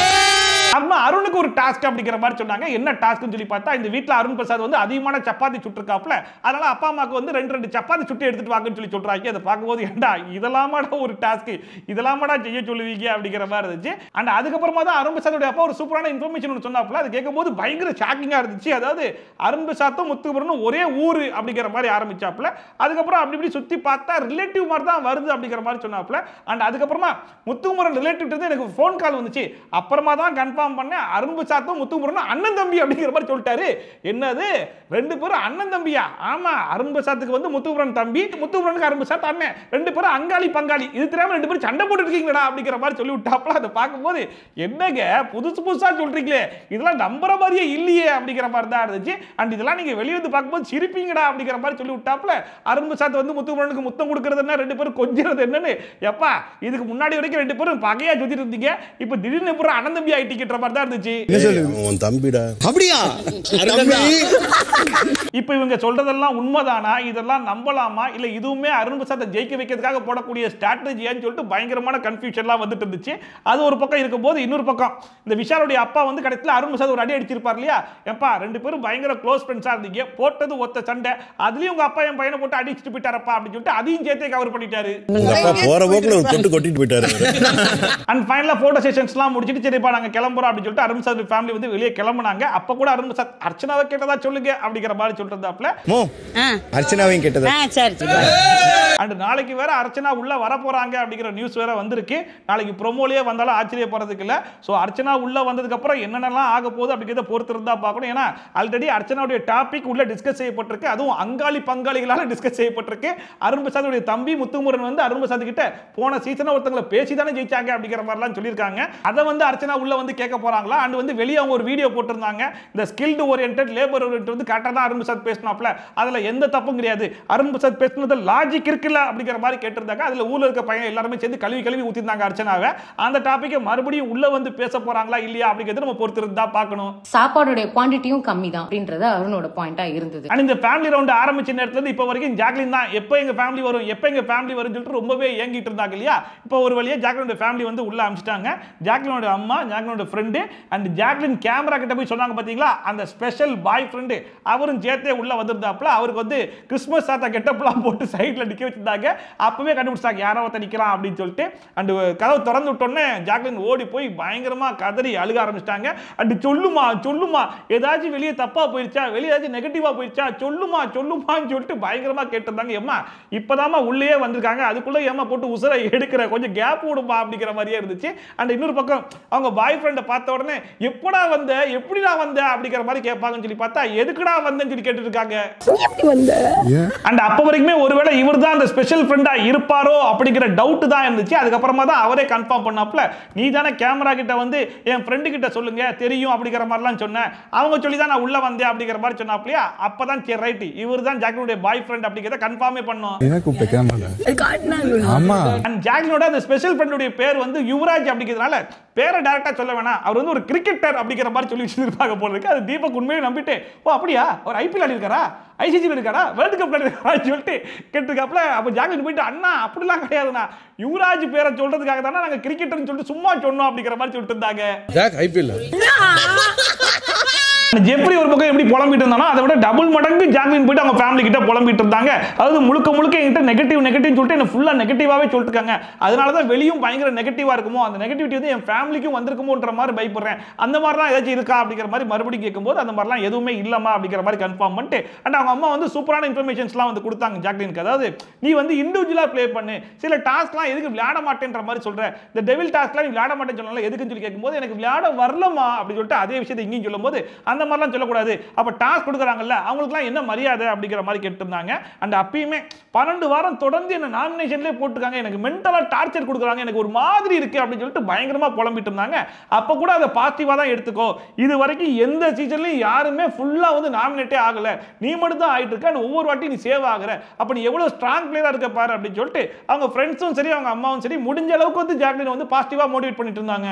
[SPEAKER 6] அம்மா அருணுக்கு ஒரு டாஸ்க் அப்படிங்கிற மாதிரி சொன்னாங்க. என்ன டாஸ்க்னு சொல்லி பார்த்தா இந்த வீட்டில் அருண் பிரசாத் வந்து அதிகமான சப்பாத்தி சுட்டுருக்காப்ல, அதனால அப்பா அம்மாவுக்கு வந்து ரெண்டு சப்பாத்தி சுட்டு எடுத்துட்டு வாங்கன்னு சொல்லி சொல்றாங்க. அதை பார்க்கும்போது ஏண்டா இதெல்லாமாடா ஒரு டாஸ்க், இதெல்லாமாடா செய்ய சொல்லுவீங்க அப்படிங்கிற மாதிரி இருந்துச்சு. அண்ட் அதுக்கப்புறமா தான் அருண் பிரசாத்தோட அப்பா ஒரு சூப்பரான இன்ஃபர்மேஷன் ஒன்று சொன்னாப்ல, அது கேட்கும்போது பயங்கர ஷாக்கிங்கா இருந்துச்சு. அதாவது அருண் பிரசாத்தும் முத்துக்குமரனும் ஒரே ஊரு அப்படிங்கிற மாதிரி ஆரம்பிச்சாப்ல. அதுக்கப்புறம் அப்படி இப்படி சுத்தி பார்த்தா ரிலேட்டிவ் மாதிரி தான் வருது அப்படிங்கிற மாதிரி சொன்னாப்ல. அண்ட் அதுக்கப்புறமா முத்துக்குமரன் ரிலேட்டிவ் இருந்து எனக்கு ஃபோன் கால் வந்துச்சு, அப்புறமா தான் கன்ஃபார்ம் பண்ண அருண் பிரசாத்தும் முத்துக்குமரனும் அண்ணன் தம்பி அப்படிங்கிற மாதிரி சொல்லிட்டாரு. என்னது ரெண்டு பேரும் அண்ணன் தம்பியா? ஆமா, அருண் பிரசாத்துக்கு வந்து முத்துக்குமரன் தம்பி, முத்துக்குமரனுக்கு அருண் பிரசாத் அண்ணன், ரெண்டு பேரும் அங்காளி பங்காளி, இது தெரியாம ரெண்டு பேரும் சண்டை போட்டு இருக்கீங்களா அப்படிங்கிற மாதிரி சொல்லி விட்டாப்ல. அதை பார்க்கும்போது என்னங்க புதுசா சொல்றீங்களே, இதெல்லாம் நம்புற மாதிரியே இல்லையே அப்படிங்கிற மாதிரி தான் இருந்துச்சு. அண்ட் இதெல்லாம் நீங்க வெளிய வந்து பார்க்கும்போது சிரிப்பீங்கடா அப்படிங்கிற மாதிரி சொல்லி விட்டாப்ல. அருண் பிரசாத் வந்து முத்துக்குமரனுக்கு முத்தம் கொடுக்கறது என்ன, ரெண்டு பேரும் கொஞ்சிறது என்னன்னு, எப்பா இதுக்கு முன்னாடி வரைக்கும் ரெண்டு பேரும் பகையா சுத்திட்டு இருந்தீங்க, இப்ப திடீர்னு பூரா அண்ணன் தம்பி ஆயிட்டீங்க மாதிரி தான் இருந்துச்சு.
[SPEAKER 5] தம்பிடா
[SPEAKER 1] அப்படியா?
[SPEAKER 6] இப்ப இவங்க சொல்றதெல்லாம் உண்மைதானா, இதெல்லாம் நம்பலாமா, இல்ல இதுவுமே அருண் பிரசாத்தை ஜெயிக்க வைக்கிறதுக்காக போடக்கூடிய ஸ்ட்ராட்டஜியான்னு சொல்லிட்டு பயங்கரமான கன்ஃபியூஷன்லாம் வந்துட்டு இருந்துச்சு. அது ஒரு பக்கம் இருக்கும்போது இன்னொரு பக்கம் இந்த விஷாலுடைய அப்பா வந்து கடைசியில் அருண் பிரசாத் ஒரு அடி அடிச்சிருப்பார் இல்லையா, எப்பா ரெண்டு பேரும் பயங்கர க்ளோஸ் ஃப்ரெண்ட்ஸா இருந்தீங்க, போட்டது ஒத்த சண்டை, அதுலயும் உங்க அப்பா என் பையனை போட்டு அடிச்சுட்டு போயிட்டாரப்பா அப்படின்னு சொல்லிட்டு அதையும் சேர்த்தே கவர் பண்ணிட்டாரு.
[SPEAKER 5] போற போக்குல ஒரு தொட்டு கொட்டிட்டு போயிட்டாரு.
[SPEAKER 6] அண்ட் ஃபைனலா போட்டோ செஷன்ஸ்லாம் முடிச்சிட்டு சரிப்பா நாங்க கிளம்புறோம் போறோம் அப்படின்னு சொல்லிட்டு அருண் பிரசாத் ஃபேமிலி வந்து வெளியே கிளம்புனாங்க. அப்ப கூட அருண் பிரசாத் அர்ச்சனாவை கேட்டதா சொல்லுங்க அப்படிங்கிற மாதிரி சொல்லிட்டு இருந்தாப்ல.
[SPEAKER 12] அர்ச்சனாவையும் கேட்டதா.
[SPEAKER 6] அண்ட் நாளைக்கு வேற அர்ச்சனா உள்ள வர போறாங்க அப்படிங்கிற நியூஸ் வேற வந்திருக்கு. நாளைக்கு ப்ரோமோலயே வந்தாலும் ஆச்சரியப்படுறதுக்கு இல்ல. சோ அர்ச்சனா உள்ள வந்ததுக்கு அப்புறம் என்னென்னலாம் ஆக போகுது அப்படிங்கறத பொறுத்து இருந்தா பார்க்கணும். ஏன்னா ஆல்ரெடி அர்ச்சனாவுடைய டாபிக் உள்ள டிஸ்கஸ் செய்யப்பட்டிருக்கு. அதுவும் அங்காளி பங்காளிகளால டிஸ்கஸ் செய்யப்பட்டிருக்கு. அருண் பிரசாத் தம்பி முத்துமுருகன் வந்து அருண் பிரசாத் கிட்ட போன சீசன் ஒருத்தங்களை பேசி தானே ஜெயிச்சாங்க அப்படிங்கிற மாதிரிலாம் சொல்லியிருக்காங்க. அதை வந்து அர்ச்சனா உள்ள வந்து கேட்க போறாங்களா. அண்ட் வந்து வெளியே அவங்க ஒரு வீடியோ போட்டிருந்தாங்க. இந்த ஸ்கில்டு ஓரியன்டட் லேபர் ஓரியன்டட் வந்து கரெக்டாக தான் அருண் பிரசாத் பேசினாப்ல. அதுல எந்த தப்பும் கிடையாது. அருண் பிரசாத் பேசினது லாஜிக் இருக்குல்ல அப்படிங்கிற மாதிரி கேட்டிருந்தாங்க. அதுல ஊர்ல இருக்க பையன் எல்லாருமே சேர்ந்து கழுவி ஊத்திருந்தாங்க அர்ச்சனாவை. அந்த டாபிக்கை மறுபடியும் உள்ள வந்து பேச போறாங்களா இல்லையா அப்படிங்கிறது நம்ம பொறுத்து இருந்தா பார்க்கணும்.
[SPEAKER 13] சாப்பாடோட குவாண்டிட்டியும் கம்மி தான் அப்படின்றது அருணோட பாயிண்டா இருந்தது.
[SPEAKER 6] அண்ட் இந்த ஃபேமிலி ரவுண்ட் ஆரம்பிச்ச நேரத்துல இருந்து இப்ப வரைக்கும் ஜாக்லின் தான் எப்ப எங்க ஃபேமிலி வரும் எப்ப எங்க ஃபேமிலி வரும் சொல்லிட்டு ரொம்பவே ஏங்கிட்டு இருந்தாங்க இல்லையா. இப்போ ஒரு வழியா ஜாக்லினோட ஃபேமிலி வந்து உள்ள அனுப்பிச்சிட்டாங்க. ஜாக்லினோட அம்மா, ஜாக்லினோட ஃப்ரெண்டு அண்ட் ஜாக்லின் கேமரா கிட்ட போய் சொன்னாங்க பாத்தீங்களா, அந்த ஸ்பெஷல் பாய் ஃப்ரெண்டு அவரும் சேர்த்தே உள்ள வந்திருந்தாப்ல. அவருக்கு வந்து கிறிஸ்மஸ் தாத்தா கெட்டப்லாம் போட்டு சைட்ல நிக்க வச்சிருந்தாங்க. அப்பவே கண்டுபிடிச்சாங்க யாரோ ஒருத்தர் நிக்கிறான் அப்படின்னு சொல்லிட்டு. அண்ட் கதவு திறந்து விட்டோன்னே ஜாக்லின் ஓடி போய் பயங்கரமா கதறி அழுக ஆரம்பிச்சிட்டாங்க. அண்ட் சொல்லுமா ஏதாச்சும் வெளியே தப்பா போயிருச்சா, வெளியே ஏதாச்சும் நெகட்டிவா போயிருச்சா, சொல்லுமான்னு சொல்லிட்டு பயங்கரமா கேட்டிருந்தாங்க. ஏமா இப்பதாமா உள்ளே வந்திருக்காங்க, அதுக்குள்ள ஏமா போட்டு உசுரை எடுக்கிற, கொஞ்சம் கேப் விடுமா அப்படிங்கிற மாதிரியே இருந்துச்சு. அண்ட் இன்னொரு பக்கம் அவங்க பாய் ஃப்ரெண்டை பார்த்த உடனே எப்படா வந்த அப்படிங்கிற மாதிரி கேட்பாங்கன்னு சொல்லி பார்த்தா எதுக்குடா வந்தேன்னு சொல்லி கேட்டு இருக்காங்க. அண்ட் அப்ப வரைக்குமே ஒருவேளை இவர் தான் அந்த ஸ்பெஷல் ஃப்ரெண்டா இருப்பாரோ அப்படிங்கிற டவுட் தான் இருந்துச்சு. அதுக்கப்புறமா தான் அவரே கன்ஃபார்ம் பண்ணாப்ல, நீ தானே கேமரா கிட்ட வந்து என் ஃப்ரெண்டு கிட்ட சொல்லுங்க தெரியும் அப்படிங்கிற மாதிரிலாம் சொன்னேன், அவங்க சொல்லி தான் நான் உள்ள வந்தேன் அப்படிங்கிற மாதிரி சொன்னாப்லையா. அப்பதான் சரி ரைட் இவர் தான் ஜாக்லினுடைய பாய் ஃப்ரெண்ட் அப்படிங்கிறத கன்ஃபார்மே பண்ணோம். ஜாக்லினோட அந்த ஸ்பெஷல் ஃப்ரெண்டுடைய பேர் வந்து யுவராஜ் அப்படிங்கிறதுனால பேரை டைரக்டா சொல்ல வேணாம், அவர் வந்து ஒரு கிரிக்கெட்டர் அப்படிங்கிற மாதிரி சொல்லி வச்சிருப்பாங்க போல இருக்கு. அது தீபக் உண்மையை நம்பிட்டு ஓ அப்படியா ஒரு ஐபிஎல் ஆடி இருக்காரா, ஐசிசி இருக்காரா, வேர்ல்டு கப் இருக்காரான்னு சொல்லிட்டு கேட்டிருக்காப்ல. அப்போ ஜாக்லின் போயிட்டு அண்ணா அப்படிலாம் கிடையாதுண்ணா, யுவராஜ் பேரை சொல்றதுக்காக தானே நாங்க கிரிக்கெட்டர்னு சொல்லிட்டு சும்மா சொன்னோம் அப்படிங்கிற மாதிரி சொல்லிட்டு இருந்தாங்க. ஜெப்ரி ஒரு பக்கம் எப்படி புலம்பிட்டு இருந்தானோ அதை விட டபுள் மடங்கு ஜாக்லின் போயிட்டு அவங்க ஃபேமிலி கிட்ட புலம்பிட்டு இருந்தாங்க. அதாவது முழுக்க என்கிட்ட நெகட்டிவ் சொல்லிட்டு என்ன ஃபுல்லா நெகட்டிவாவே சொல்லிட்டுருக்காங்க. அதனால தான் வெளியும் பயங்கர நெகட்டிவா இருக்குமோ, அந்த நெகட்டிவிட்டி வந்து என் ஃபேமிலிக்கும் வந்திருக்குமோன்ற மாதிரி பயப்படுறேன். அந்த மாதிரிலாம் ஏதாச்சும் இருக்கா அப்படிங்கிற மாதிரி மறுபடியும் கேட்கும்போது அந்த மாதிரிலாம் எதுவுமே இல்லமா அப்படிங்கிற மாதிரி கன்ஃபார்ம் பண்ணிட்டு அண்ட் அவங்க அம்மா வந்து சூப்பரான இன்ஃபர்மேஷன்ஸ்லாம் வந்து கொடுத்தாங்க ஜாக்லினுக்கு. அதாவது நீ வந்து இண்டிவிஜுவலா ப்ளே பண்ணு, சில டாஸ்க்லாம் எதுக்கு விளையாட மாட்டேன்ற மாதிரி சொல்ற, இந்த டெவில் டாஸ்க்லாம் நீ விளையாட மாட்டேன்னு சொன்னால எதுக்குன்னு சொல்லி கேட்கும்போது எனக்கு விளையாட வரலமா அப்படின்னு சொல்லிட்டு அதே விஷயத்தை இங்கேயும் சொல்லும்போது அந்த மாதிரிலாம் சொல்லக்கூடாது, அப்ப டாஸ்க் கொடுக்குறாங்கல்ல அவங்களுக்குலாம் என்ன மரியாதை அப்படிங்கிற மாதிரி கேட்டிருந்தாங்க. அண்ட் அப்பயுமே 12 வாரம் தொடர்ந்து என்ன நாமினேஷன்லேயே போட்டுருக்காங்க, எனக்கு மென்டலா டார்ச்சர் கொடுக்குறாங்க, எனக்கு ஒரு மாதிரி இருக்கு அப்படின்னு சொல்லிட்டு பயங்கரமா புலம்பிட்டு இருந்தாங்க. அப்ப கூட அதை பாசிட்டிவா தான் எடுத்துக்கோ, இது வரைக்கும் எந்த சீசன்லயும் யாருமே ஃபுல்லா வந்து நாமினேட்டே ஆகல, நீ மட்டும் தான் ஆயிட்டு இருக்க, ஒவ்வொரு வாட்டி நீ சேவ் ஆகுற, அப்ப நீ எவ்வளவு ஸ்ட்ராங் பிளேயரா இருக்க பாரு அப்படின்னு சொல்லிட்டு அவங்க ஃப்ரெண்ட்ஸும் சரி அவங்க அம்மாவும் சரி முடிஞ்ச அளவுக்கு வந்து ஜாக்லின் வந்து பாசிட்டிவா மோட்டிவேட் பண்ணிட்டு இருந்தாங்க.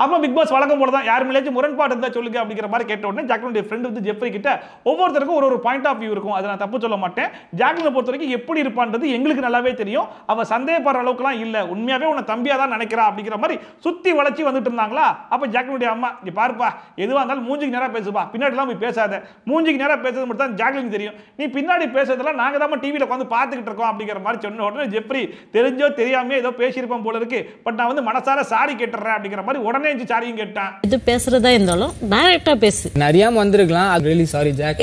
[SPEAKER 6] அப்ப பிக் பாஸ் வழக்கம் போல தான் யார் மேலேயும் முரண்பாடு இருந்தா சொல்லுங்க அப்படிங்கிற மாதிரி கேட்ட உடனே ஜாக்லினுடைய ஃப்ரெண்ட் வந்து ஜெப்ரி கிட்ட ஒவ்வொருத்தருக்கும் ஒரு பாயிண்ட் ஆஃப் வியூ இருக்கும், அதை நான் தப்பு சொல்ல மாட்டேன், ஜாக்லினை பொறுத்த வரைக்கும் எப்படி இருப்பான்றது எங்களுக்கு நல்லாவே தெரியும், அவ சந்தேகப்படுற அளவுக்குலாம் இல்ல, உண்மையாவே உன்னை தம்பியா தான் நினைக்கிறா அப்படிங்கிற மாதிரி சுத்தி வளைச்சி வந்துட்டு இருந்தாங்களா. அப்ப ஜாக்லினுடைய அம்மா இங்க பாருப்பா எதுவா இருந்தாலும் மூஞ்சிக்கு நேரா பேசுப்பா, பின்னாடிலாம் போய் பேசாத, மூஞ்சிக்கு நேரா பேசுறது மட்டும் தான் ஜாக்லின் தெரியும், நீ பின்னாடி பேசுறதெல்லாம் நாங்க தான் டிவியில உட்காந்து பார்த்துக்கிட்டு இருக்கோம் அப்படிங்கிற மாதிரி சொன்ன உடனே ஜெப்ரி தெரிஞ்சோ தெரியாம ஏதோ பேசியிருப்போம் போல இருக்கு, பட் நான் வந்து மனசார சாரி கேட்டுறேன் அப்படிங்கிற மாதிரி உடனே சாரியும் கேட்டான்.
[SPEAKER 14] இது பேசுறதா இருந்தாலும் டைரக்டா பேசு, நிறையாம வந்திருக்கலாம், அது ரியலி சாரி ஜாக்.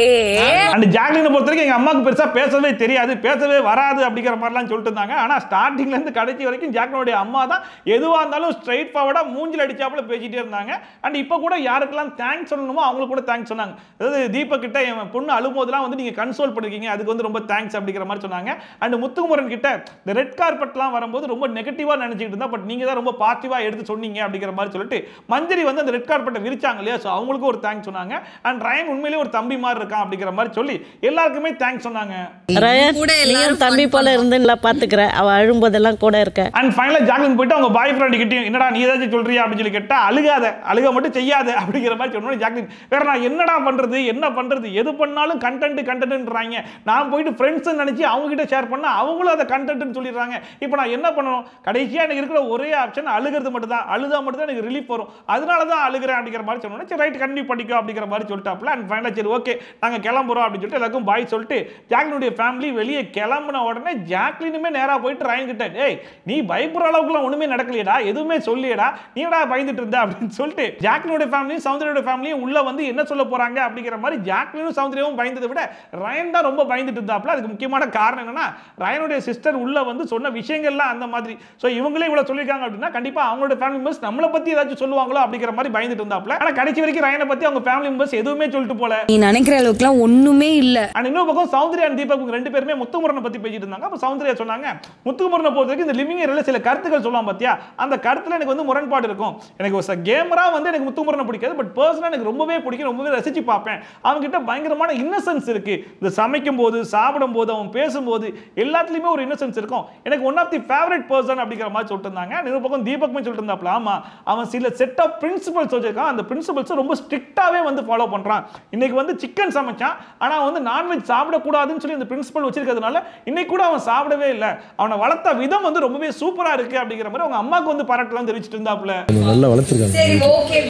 [SPEAKER 6] அண்ட் ஜாக்லினை பொறுத்த வரைக்கும் எங்க அம்மாக்கு பெருசா பேசவே தெரியாது, பேசவே வராது அப்படிங்கிற மாதிரிலாம் சொல்லிட்டு இருந்தாங்க. ஆனா ஸ்டார்டிங்ல இருந்து கடைசி வரைக்கும் ஜாக்லினுடைய அம்மா தான் எதுவா இருந்தாலும் ஸ்ட்ரைட் ஃபார்வர்டா மூஞ்சில அடிச்சாப்புல பேசிட்டே இருந்தாங்க. அண்ட் இப்போ கூட யாருக்கெல்லாம் தேங்க்ஸ் சொல்லணுமோ அவங்களுக்கு கூட தேங்க்ஸ் சொன்னாங்க. அதாவது தீபக் கிட்ட என் பொண்ணு அழும்போதெல்லாம் வந்து நீங்க கன்சோல் பண்ணிருக்கீங்க, அதுக்கு வந்து ரொம்ப தேங்க்ஸ் அப்படிங்கிற மாதிரி சொன்னாங்க. அண்ட் முத்துக்குமரன் கிட்ட இந்த ரெட் கார்பெட்லாம் வரும்போது ரொம்ப நெகட்டிவா நினைச்சிட்டு இருந்தா, பட் நீங்க தான் ரொம்ப பாசிட்டிவா எடுத்து சொன்னீங்க அப்படிங்கிற மாதிரி சொல்லிட்டு மஞ்சரி வந்து அந்த ரெட் கார்பெட்டை விரிச்சாங்க இல்லையா, சோ அவங்களுக்கு ஒரு தேங்க்ஸ் சொன்னாங்க. அண்ட் ரயன் உண்மையிலேயே ஒரு தம்பி மாதிரி இருக்கான் அப்படிங்கிற மாதிரி சொல்லி எல்லாருக்குமே தேங்க்ஸ் சொன்னாங்க.
[SPEAKER 14] ரயன் நீயும் தம்பி போல இருந்து நல்லா பாத்துக்கற, அவ அழும்போதெல்லாம் கூட இருக்க.
[SPEAKER 6] அண்ட் ஃபைனலா ஜாக்லின் போயிட்டு அவங்க பாய் ஃப்ரெண்ட் கிட்டயும் என்னடா நீ ஏதாச்சும் சொல்றியா அப்படின்னு சொல்லி கேட்டா, அழுக மட்டும் செய்யாத அப்படிங்கிற மாதிரி சொன்னோம். ஜாக்லின் வேற நான் என்னடா பண்றது என்ன பண்றது, எது பண்ணாலும் கண்டென்ட்ன்றாங்க, நான் போயிட்டு ஃப்ரெண்ட்ஸ் நினைச்சு அவங்க கிட்ட ஷேர் பண்ணா அவங்களும் அதை கண்டென்ட்னு சொல்லிடுறாங்க, இப்போ நான் என்ன பண்ணணும், கடைசியா எனக்கு இருக்கிற ஒரே ஆப்ஷன் அழுகிறது மட்டும் தான், அழுதா மட்டும் தான் எனக்கு ரிலீஃப் வரும், அதனாலதான் அழுகிறேன் அப்படிங்கிற மாதிரி சொன்னோன்னே சரி ரைட் கண்டினியூ பண்ணிக்கோ அப்படிங்கிற மாதிரி சொல்லிட்டாப்ல. அண்ட் ஃபைனலா சரி ஓகே நாங்க கிளம்புறோம் அப்படின்னு சொல்லிட்டு எல்லாருக்கும் பாய் சொல்லிட்டு ஜாக்லினுடைய ஃபேமிலி வெளியே கிளம்பின உடனே ஜாக்லினுமே நேரா போயிட்டு ரயன் கிட்ட டேய் நீ பயப்படுற அளவுக்குலாம் ஒண்ணுமே நடக்கலையடா, எதுவுமே சொல்லியடா, நீடா பயந்துட்டு இருந்த அப்படின்னு சொல்லிட்டு ஜாக்லினுடைய ஃபேமிலியும் சௌந்தர்யாவுடைய ஃபேமிலியும் உள்ள வந்து என்ன சொல்ல போறாங்க அப்படிங்கிற மாதிரி ஜாக்லினும் சௌந்தர்யாவும் பயந்ததை விட ரயன் தான் ரொம்ப பயந்துட்டு இருந்தாப்ல. அதுக்கு முக்கியமான காரணம் என்னன்னா ரயனுடைய சிஸ்டர் உள்ள வந்து சொன்ன விஷயங்கள்லாம் அந்த மாதிரி. சோ இவங்களே இவ்வளவு சொல்லிருக்காங்க அப்படின்னா கண்டிப்பா அவங்களோட ஃபேமிலி மெம்பர்ஸ் நம்மளை பத்தி ஏதாச்சும் சொல்லுவாங்களோ அப்படிங்கிற மாதிரி பயந்துட்டு இருந்தாப்ல. ஆனா கடைசி வரைக்கும் ரயனை பத்தி அவங்க ஃபேமிலி மெம்பர்ஸ் எதுவுமே சொல்லிட்டு போல.
[SPEAKER 15] நீ நினைக்கிற அளவுக்குலாம் ஒண்ணுமே இல்ல.
[SPEAKER 6] அண்ட் இன்னொரு பக்கம் சௌந்தர்யா அண்ட் தீபக் ரெண்டு பேருமே முத்துமுரனை பத்தி பேசிட்டு இருந்தாங்க. அப்ப சௌந்தர்யா சொன்னாங்க முத்துமுரனை பொறுத்தவரைக்கும் இந்த லிவிங் ஏரியால சில கருத்துக்கள் சொல்லலாம் பாத்தியா, அந்த கருத்துல எனக்கு வந்து முரண்பாடு இருக்கும். எனக்கு ஒரு கேமரா வந்து எனக்கு முத்துமுரனை பிடிக்காது, பட் பர்சனலா எனக்கு ரொம்பவே பிடிக்கும், ரொம்பவே ரசிச்சு பார்ப்பேன். அவங்க கிட்ட பயங்கரமான இன்னசென்ஸ் இருக்கு. இந்த சமைக்கும் போது சாப்பிடும் போது அவன் பேசும்போது எல்லாத்துலயுமே ஒரு இன்னசென்ஸ் இருக்கும். எனக்கு one of the favourite person அப்படிங்கிற மாதிரி சொல்லிட்டு இருந்தாங்க. இன்னொரு பக்கம் தீபக்மே சொல்லிட்டு இருந்தாப்ல ஆமா அவன் சில செட் ஆஃப் பிரின்சிபல்ஸ் வச்சிருக்கான், அந்த பிரின்சிபல்ஸ் ரொம்ப ஸ்ட்ரிக்ட்டாவே வந்து ஃபாலோ பண்றான். இன்னைக்கு வந்து சிக்கன் சமைச்சான், ஆனா வந்து நான்வெஜ் சாப்பிடக்கூடாதுன்னு சொல்லி அந்த பிரின்சிபல் வச்சிருக்கிறதுனால இன்னைக்கு கூட அவன் சாப்பிடவே இல்லை. அவனை வளர்த்த விதம் வந்து ரொம்பவே சூப்பரா இருக்கு அப்படிங்கிற மாதிரி அவங்க அம்மாக்கு வந்து பாராட்டலாம் தெரிவிச்சிட்டு இருந்தாப்ல.
[SPEAKER 5] நல்லா வளர்த்துருக்காங்க,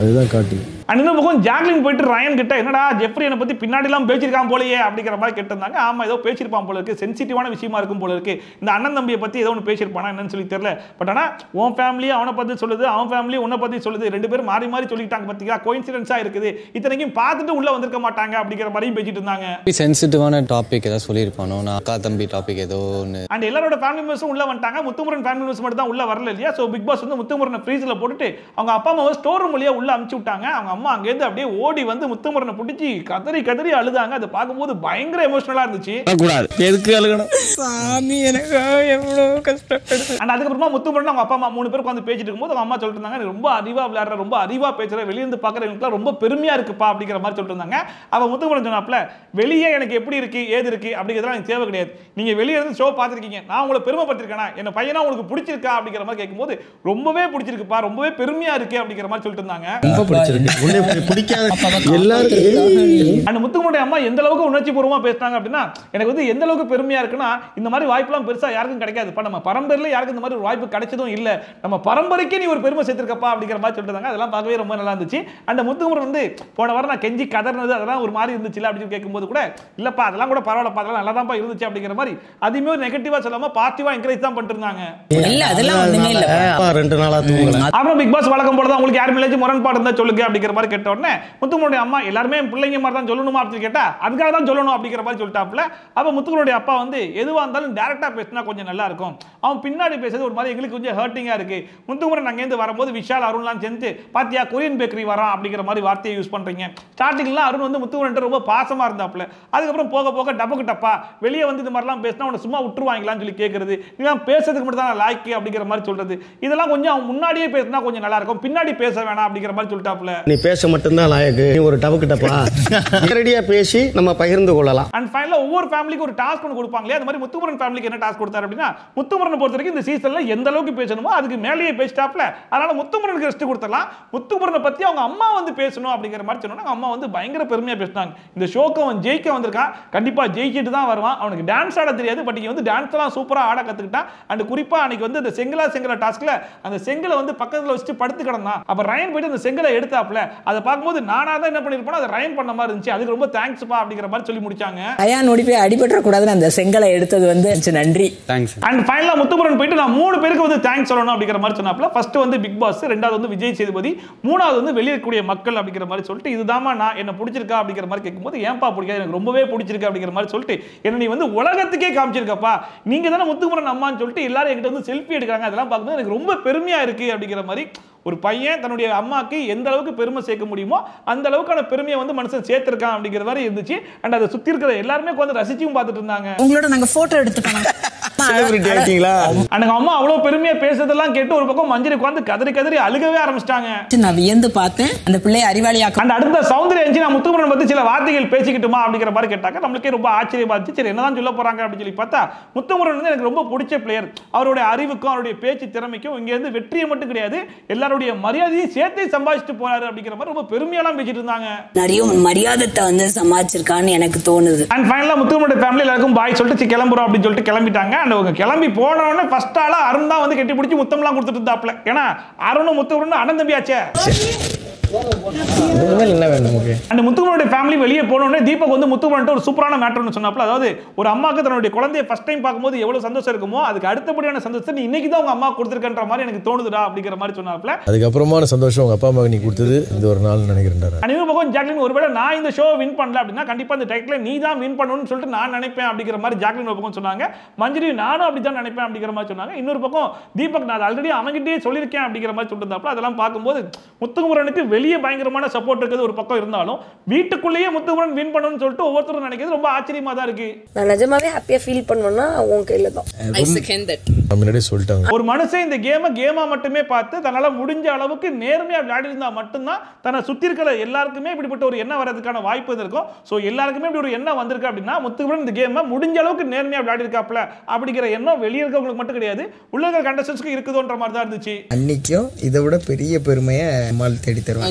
[SPEAKER 5] அதுதான் காட்டு.
[SPEAKER 6] இன்னொரு பக்கம் ஜாக்லின் போயிட்டு ரயன் கிட்ட என்னடா ஜெஃப்ரி என்னை பத்தி பின்னாடி எல்லாம் பேசியிருக்கான் போலயே அப்படிங்கிற மாதிரி கேட்டிருந்தாங்க. ஆமா ஏதோ பேசியிருப்பான் போல இருக்கு, சென்சிட்டிவான விஷயமா இருக்கும் போல இருக்கு, இந்த அண்ணன் தம்பியை பத்தி ஏதோ ஒன்று பேசியிருப்பானா என்னன்னு சொல்லி தெரியல. பட் ஆனா உன் ஃபேமிலி அவனை பத்தி சொல்லுது, அவன் ஃபேமிலி உன்னை பத்தி சொல்லுது, ரெண்டு பேரும் மாறி மாறி சொல்லிட்டாங்க பாத்தீங்களா, கோயின்சிடென்ஸா இருக்குது, இத்தனைக்கும் பார்த்துட்டு உள்ள வந்திருக்க மாட்டாங்க அப்படிங்கிற மாதிரியும் பேசிட்டு இருந்தாங்க.
[SPEAKER 10] சென்சிட்டிவான டாபிக் ஏதாவது சொல்லியிருப்பானோ, நான் அக்கா தம்பி டாபிக் ஏதோ ஒன்று.
[SPEAKER 6] அண்ட் எல்லாரோட ஃபேமிலி மெம்பர்ஸும் உள்ள வந்துட்டாங்க, முத்துமுரன் ஃபேமிலி மெம்பர்ஸ் மட்டும் தான் உள்ள வரல இல்லையா. ஸோ பிக் பாஸ் வந்து முத்துமுரனை ஃப்ரீஸ்ல போட்டுட்டு அவங்க அப்பா அம்மாவை ஸ்டோர் ரூம் வழியா உள்ள அனுப்பிச்சு விட்டாங்க. அவங்க அம்மா அங்கேருந்து அப்படியே ஓடி வந்து முத்துமுரனை பிடிச்சி கதறி கதறி அழுதாங்க. அதை பார்க்கும்போது பயங்கர எமோஷனலா இருந்துச்சு.
[SPEAKER 1] எதுக்கு அழுகணும் சாமி, எனக்கு எவ்வளவு கஷ்டப்படுது.
[SPEAKER 6] அண்ட் அதுக்கப்புறமா முத்துமுரன் அவங்க அப்பா அம்மா மூணு பேர் உட்காந்து பேசிட்டு இருக்கும்போது அவங்க அம்மா சொல்லிட்டு இருந்தாங்க ரொம்ப அறிவா விளையாடுற, ரொம்ப அறிவா பேசுற, வெளியிருந்து பார்க்குறவங்களுக்குலாம் ரொம்ப பெருமையா இருக்குப்பா அப்படிங்கிற மாதிரி சொல்லிட்டு இருந்தாங்க. அவ முத்துமுரன் சொன்னாப்ல வெளியே எனக்கு எப்படி இருக்கு ஏது இருக்கு அப்படிங்கிறதுலாம் எனக்கு தேவை கிடையாது, நீங்க வெளியே இருந்து ஷோ பார்த்துருக்கீங்க, நான் உங்களை பெருமைப்பட்டிருக்கேனா, என்ன பையனா உங்களுக்கு பிடிச்சிருக்கா அப்படிங்கிற மாதிரி கேட்கும்போது ரொம்பவே பிடிச்சிருக்குப்பா, ரொம்பவே பெருமையா இருக்கு அப்படிங்கிற மாதிரி சொல்லிட்டு இருந்தாங்க.
[SPEAKER 5] ரொம்ப பிடிச்சிருக்கு, பிடிக்காத எல்லாரும்.
[SPEAKER 6] அந்த முத்துமுரனுடைய அம்மா எந்த அளவுக்கு உணர்ச்சி பூர்வமா பேசினாங்க அப்படின்னா எனக்கு வந்து எந்த அளவுக்கு பெருமையா இருக்குன்னா இந்த மாதிரி வாய்ப்புலாம் பெருசா யாருக்கும் கிடைக்காதுப்பா, நம்ம பரம்பரையில யாருக்கும் இந்த மாதிரி ஒரு வாய்ப்பு கிடைச்சதும் இல்ல, நம்ம பரம்பரைக்கே நீ ஒரு பெருமை சேர்த்திருக்கப்பா அப்படிங்கிற மாதிரி சொல்லிட்டு இருந்தாங்க. அதெல்லாம் பார்க்கவே ரொம்ப நல்லா இருந்துச்சு. அந்த முத்துமுரன் வந்து போன வாரம் நான் கெஞ்சி கதர்னது அதெல்லாம் ஒரு மாதிரி இருந்துச்சு அப்படின்னு கேட்கும்போது கூட இல்லப்பா அதெல்லாம் கூட பரவாயில்லப்பா, அதெல்லாம் நல்லா தான் இருந்துச்சு அப்படிங்கிற மாதிரி அதுமே ஒரு நெகட்டிவா சொல்லாம பாசிட்டிவா என்கரேஜ் தான் பண்ணிட்டு இருந்தாங்க.
[SPEAKER 2] இல்ல அதெல்லாம் ஒண்ணுமே இல்ல.
[SPEAKER 5] 2 நாளா தூங்கல.
[SPEAKER 6] அப்புறம் பிக் பாஸ் வழக்கம் போல தான் உங்களுக்கு யார் மேலேயும் முரண்பாடு இருந்தா சொல்லுங்க அப்படிங்கிற மாதிரி கேட்ட உடனே முத்துமுரனுடைய அம்மா எல்லாருமே பிள்ளைங்க மாதிரி தான் சொல்லணுமா அப்படின்னு கேட்டா அதுக்காக தான் சொல்லணும் அப்படிங்கிற மாதிரி சொல்லிட்டாப்ல. அப்ப முத்துமுரனுடைய அப்பா வந்து எதுவா இருந்தாலும் டைரக்டா பேசினா கொஞ்சம் நல்லா இருக்கும், அவன் பின்னாடி பேசுறது ஒரு மாதிரி எங்களுக்கு கொஞ்சம் ஹர்ட்டிங்கா இருக்கு, முத்துமுரன் அங்கேருந்து வரும்போது விஷால் அருண்லாம் சேர்ந்து பாத்தியா கொரியன் பேக்கரி வரான் அப்படிங்கிற மாதிரி வார்த்தையை யூஸ் பண்றீங்க. ஸ்டார்டிங்ல அருண் வந்து முத்துமுரன் ரொம்ப பாசமா இருந்தாப்ல, அதுக்கப்புறம் போக போக டபக்கு டப்பா வெளியே வந்து இந்த மாதிரிலாம் பேசினா அவனை சும்மா விட்டுருவாங்களான்னு சொல்லி கேட்கறது, நீங்க பேசுறதுக்கு மட்டும் தான் லாய்க்கு அப்படிங்கிற மாதிரி சொல்றது, இதெல்லாம் கொஞ்சம் அவன் முன்னாடியே பேசினா கொஞ்சம் நல்லா இருக்கும், பின்னாடி பேச வேணாம் அப்படிங்கிற மாதிரி சொல்லிட்டாப்ல.
[SPEAKER 1] நீ பேச மட்டும்தான் லாயக்கு, நீ ஒரு டபக்கு டப்பா நேரடியா பேசி நம்ம பகிர்ந்து கொள்ளலாம்.
[SPEAKER 6] அண்ட் ஃபைனலா ஒவ்வொரு ஃபேமிலிக்கு ஒரு டாஸ்க் ஒன்று கொடுப்பாங்களே, அந்த மாதிரி முத்துமுரன் ஃபேமிலிக்கு என்ன டாஸ்க் கொடுத்தாரு அப்படின்னா முத்துமுரனை பொறுத்த வரைக்கும் இந்த சீசன்ல எந்த அளவுக்கு பேசணுமோ அதுக்கு மேலேயே பேசிட்டாப்ல, அதனால முத்துமுரனுக்கு ரெஸ்ட் கொடுத்துடலாம், முத்துமுரனை பத்தி அவங்க அம்மா வந்து பேசணும் அப்படிங்கிற மாதிரி சொன்னாங்க. அம்மா வந்து பயங்கர பெருமையா பேசினாங்க. இந்த ஷோக்கு அவன் ஜெயிக்க வந்திருக்கான், கண்டிப்பா ஜெயிச்சிட்டு தான் வருவான், அவனுக்கு டான்ஸ் ஆட தெரியாது, பட் இங்க வந்து டான்ஸ் எல்லாம் சூப்பரா ஆட கத்துக்கிட்டான். அண்ட் குறிப்பா அன்னைக்கு வந்து இந்த செங்கலா டாஸ்க்ல அந்த செங்கலை வந்து பக்கத்துல வச்சு படுத்து கிடந்தான். அப்ப ரயன் போயிட்டு அந்த செங்கலை எடுத்தாப்ல, அதை பார்க்கும்போது நானா தான் என்ன பண்ணிருப்பேன், அதை ரயன் பண்ண மாதிரி இருந்துச்சு, அதுக்கு ரொம்ப தேங்க்ஸ் பா அப்படிங்கிற மாதிரி சொல்லி முடிச்சாங்க.
[SPEAKER 2] அயான் ஓடி போய் அடிபட்டுற கூடாதுன்னு அந்த செங்கலை எடுத்தது வந்து நன்றி
[SPEAKER 10] தேங்க்ஸ்.
[SPEAKER 6] அண்ட் ஃபைனலா முத்துமுரன் போயிட்டு நான் 3 பேருக்கு வந்து தேங்க்ஸ் சொல்லணும் அப்படிங்கிற மாதிரி சொன்னாப்ல. ஃபர்ஸ்ட் வந்து பிக் பாஸ், ரெண்டாவது வந்து விஜய் சேதுபதி, மூணாவது வந்து வெளியே இருக்கக்கூடிய மக்கள் அப்படிங்கிற மாதிரி சொல்லிட்டு இதுதாமா நான் என்ன பிடிச்சிருக்கா அப்படிங்கிற மாதிரி கேட்கும்போது ஏன்பா பிடிக்காது, எனக்கு ரொம்பவே பிடிச்சிருக்கு அப்படிங்கிற மாதிரி சொல்லிட்டு என்ன நீ வந்து உலகத்துக்கே காமிச்சிருக்கப்பா, நீங்க தானே முத்துமுரன் அம்மான்னு சொல்லிட்டு எல்லாரும் என்கிட்ட வந்து செல்ஃபி எடுக்கிறாங்க, அதெல்லாம் பார்க்கும்போது எனக்கு ரொம்ப பெருமையா இருக்கு அப்படிங்கிற மாதிரி ஒரு பையன் தன்னுடைய அம்மாக்கு எந்த அளவுக்கு பெருமை சேர்க்க முடியுமோ அந்த அளவுக்கான பெருமையை வந்து மனுஷன் சேர்த்திருக்கான் அப்படிங்கிற மாதிரி இருந்துச்சு. அண்ட் அதை சுத்தி இருக்கிற எல்லாருமே வந்து ரசிச்சும் பார்த்துட்டு இருந்தாங்க.
[SPEAKER 2] உங்களோட நாங்க போட்டோ எடுத்துட்டோம்.
[SPEAKER 6] அம்மா அவ்வளவு பெருமையா பேசுறதெல்லாம் கேட்டு ஒரு பக்கம் மஞ்சரி உட்கார்ந்து கதறி கதறி அழுகவே ஆரம்பிச்சிட்டாங்க.
[SPEAKER 2] நான் வியந்து பார்த்தேன் அந்த பிள்ளையை அறிவாளியாக்க.
[SPEAKER 6] அண்ட் அடுத்த சௌந்தர்யா நான் முத்துமுரன் பத்தி சில வார்த்தைகள் பேசிக்கிட்டுமா அப்படிங்கிற மாதிரி கேட்டாங்க. நம்மளுக்கே ரொம்ப ஆச்சரியமா இருந்துச்சு. சரி என்னதான் சொல்ல போறாங்க அப்படின்னு சொல்லி பார்த்தா முத்துமுரன் வந்து எனக்கு ரொம்ப பிடிச்ச பிளேயர், அவருடைய அறிவுக்கும் அவருடைய பேச்சு திறமைக்கும் இங்க இருந்து வெற்றியை மட்டும் கிடையாது எல்லாருடைய மரியாதையை சேர்த்து சம்பாதிச்சுட்டு போறாரு அப்படிங்கிற மாதிரி ரொம்ப பெருமையெல்லாம் பேசிட்டு இருந்தாங்க.
[SPEAKER 15] நிறைய மரியாதை வந்து சமாளிச்சிருக்கான்னு எனக்கு தோணுது.
[SPEAKER 6] அண்ட் ஃபைனலா முத்துமுரனுடைய ஃபேமிலி எல்லாருக்கும் பாய் சொல்லிட்டு கிளம்புறோம் அப்படின்னு சொல்லிட்டு கிளம்பிட்டாங்க. அண்ட் அண்ட் அவங்க கிளம்பி போன உடனே ஃபர்ஸ்ட் ஆளா அருண் தான் வந்து கட்டி பிடிச்சி முத்தம்லாம் கொடுத்துட்டு இருந்தாப்ல. ஏன்னா அருணும் முத்துகுமரனும் அண்ணன் தம்பியாச்சே.
[SPEAKER 1] என்ன வேணும் நமக்கு?
[SPEAKER 6] அந்த முத்துகுமரனுடைய ஃபேமிலி வெளியே போனோடனே தீபக் வந்து முத்துகுமரன் ஒரு சூப்பரான மேட்டர்னு சொன்னாப்ல. அதாவது ஒரு அம்மாக்கு தன்னுடைய குழந்தைய ஃபர்ஸ்ட் டைம் பார்க்கும்போது எவ்வளவு சந்தோஷம் இருக்குமோ அதுக்கு அடுத்தபடியான சந்தோஷத்தை நீ இன்னைக்கு தான் உங்க அம்மா கொடுத்துருக்கன்ற மாதிரி எனக்கு தோணுதுடா அப்படிங்கிற மாதிரி சொன்னாப்ல.
[SPEAKER 16] அதுக்கப்புறமான சந்தோஷம் உங்க அப்பா அம்மாக்கு நீ கொடுத்தது இந்த ஒரு நாள் நினைக்கிறேன்.
[SPEAKER 6] இன்னொரு பக்கம் ஜாக்லின் ஒருவேளை நான் இந்த ஷோ வின் பண்ணல அப்படின்னா கண்டிப்பா இந்த டைட்டில் நீ தான் வின் பண்ணணும்னு சொல்லிட்டு நான் நினைப்பேன் அப்படிங்கிற மாதிரி ஜாக்லின் ஒரு பக்கம் சொன்னாங்க. மஞ்சரி நானும் அப்படிதான் நினைப்பேன் அப்படிங்கிற மாதிரி சொன்னாங்க. இன்னொரு பக்கம் தீபக் நான் ஆல்ரெடி அவங்கிட்டே சொல்லியிருக்கேன் அப்படிங்கிற மாதிரி சொல்லியிருந்தாப்ல. அதெல்லாம் பார்க்கும்போது முத்துகுமரனுக்கு வெளியே பயங்கரமான சப்போர்ட் இருக்குது ஒரு பக்கம் இருந்தாலும் வீட்டுக்குள்ளேயே முத்துகுமரன் வின் பண்ணணும்னு சொல்லிட்டு ஒவ்வொருத்தரும் நினைக்கிறது ரொம்ப ஆச்சரியமா தான் இருக்கு.
[SPEAKER 15] நான் நிஜமாவே ஹாப்பியா ஃபீல் பண்ணுவேன்னா உன் கையில தான்.
[SPEAKER 16] முன்னாடியே சொல்லிட்டாங்க.
[SPEAKER 6] ஒரு மனுஷன் இந்த கேமா மட்டுமே பார்த்து தன்னால முடிஞ்ச அளவுக்கு நேர்மையா விளையாடி இருந்தா மட்டும்தான் தன்னை சுத்தி இருக்கிற எல்லாருக்குமே இப்படிப்பட்ட ஒரு எண்ணம் வரதுக்கான வாய்ப்பு இருக்கும். சோ எல்லாருக்குமே இப்படி ஒரு எண்ணம் வந்திருக்கு அப்படின்னா முத்துகுமரன் இந்த கேமை முடிஞ்ச அளவுக்கு நேர்மையா விளையாடி இருக்காப்ல அப்படிங்கிற எண்ணம் வெளியே இருக்கவங்களுக்கு மட்டும் கிடையாது, உள்ள இருக்கிற கண்டஸ்டன்ஸ்க்கு இருக்குதுன்ற மாதிரி தான் இருந்துச்சு.
[SPEAKER 17] அன்னைக்கும் இதை விட பெரிய பெருமையை நம்மால் தேடி தருவாங்க.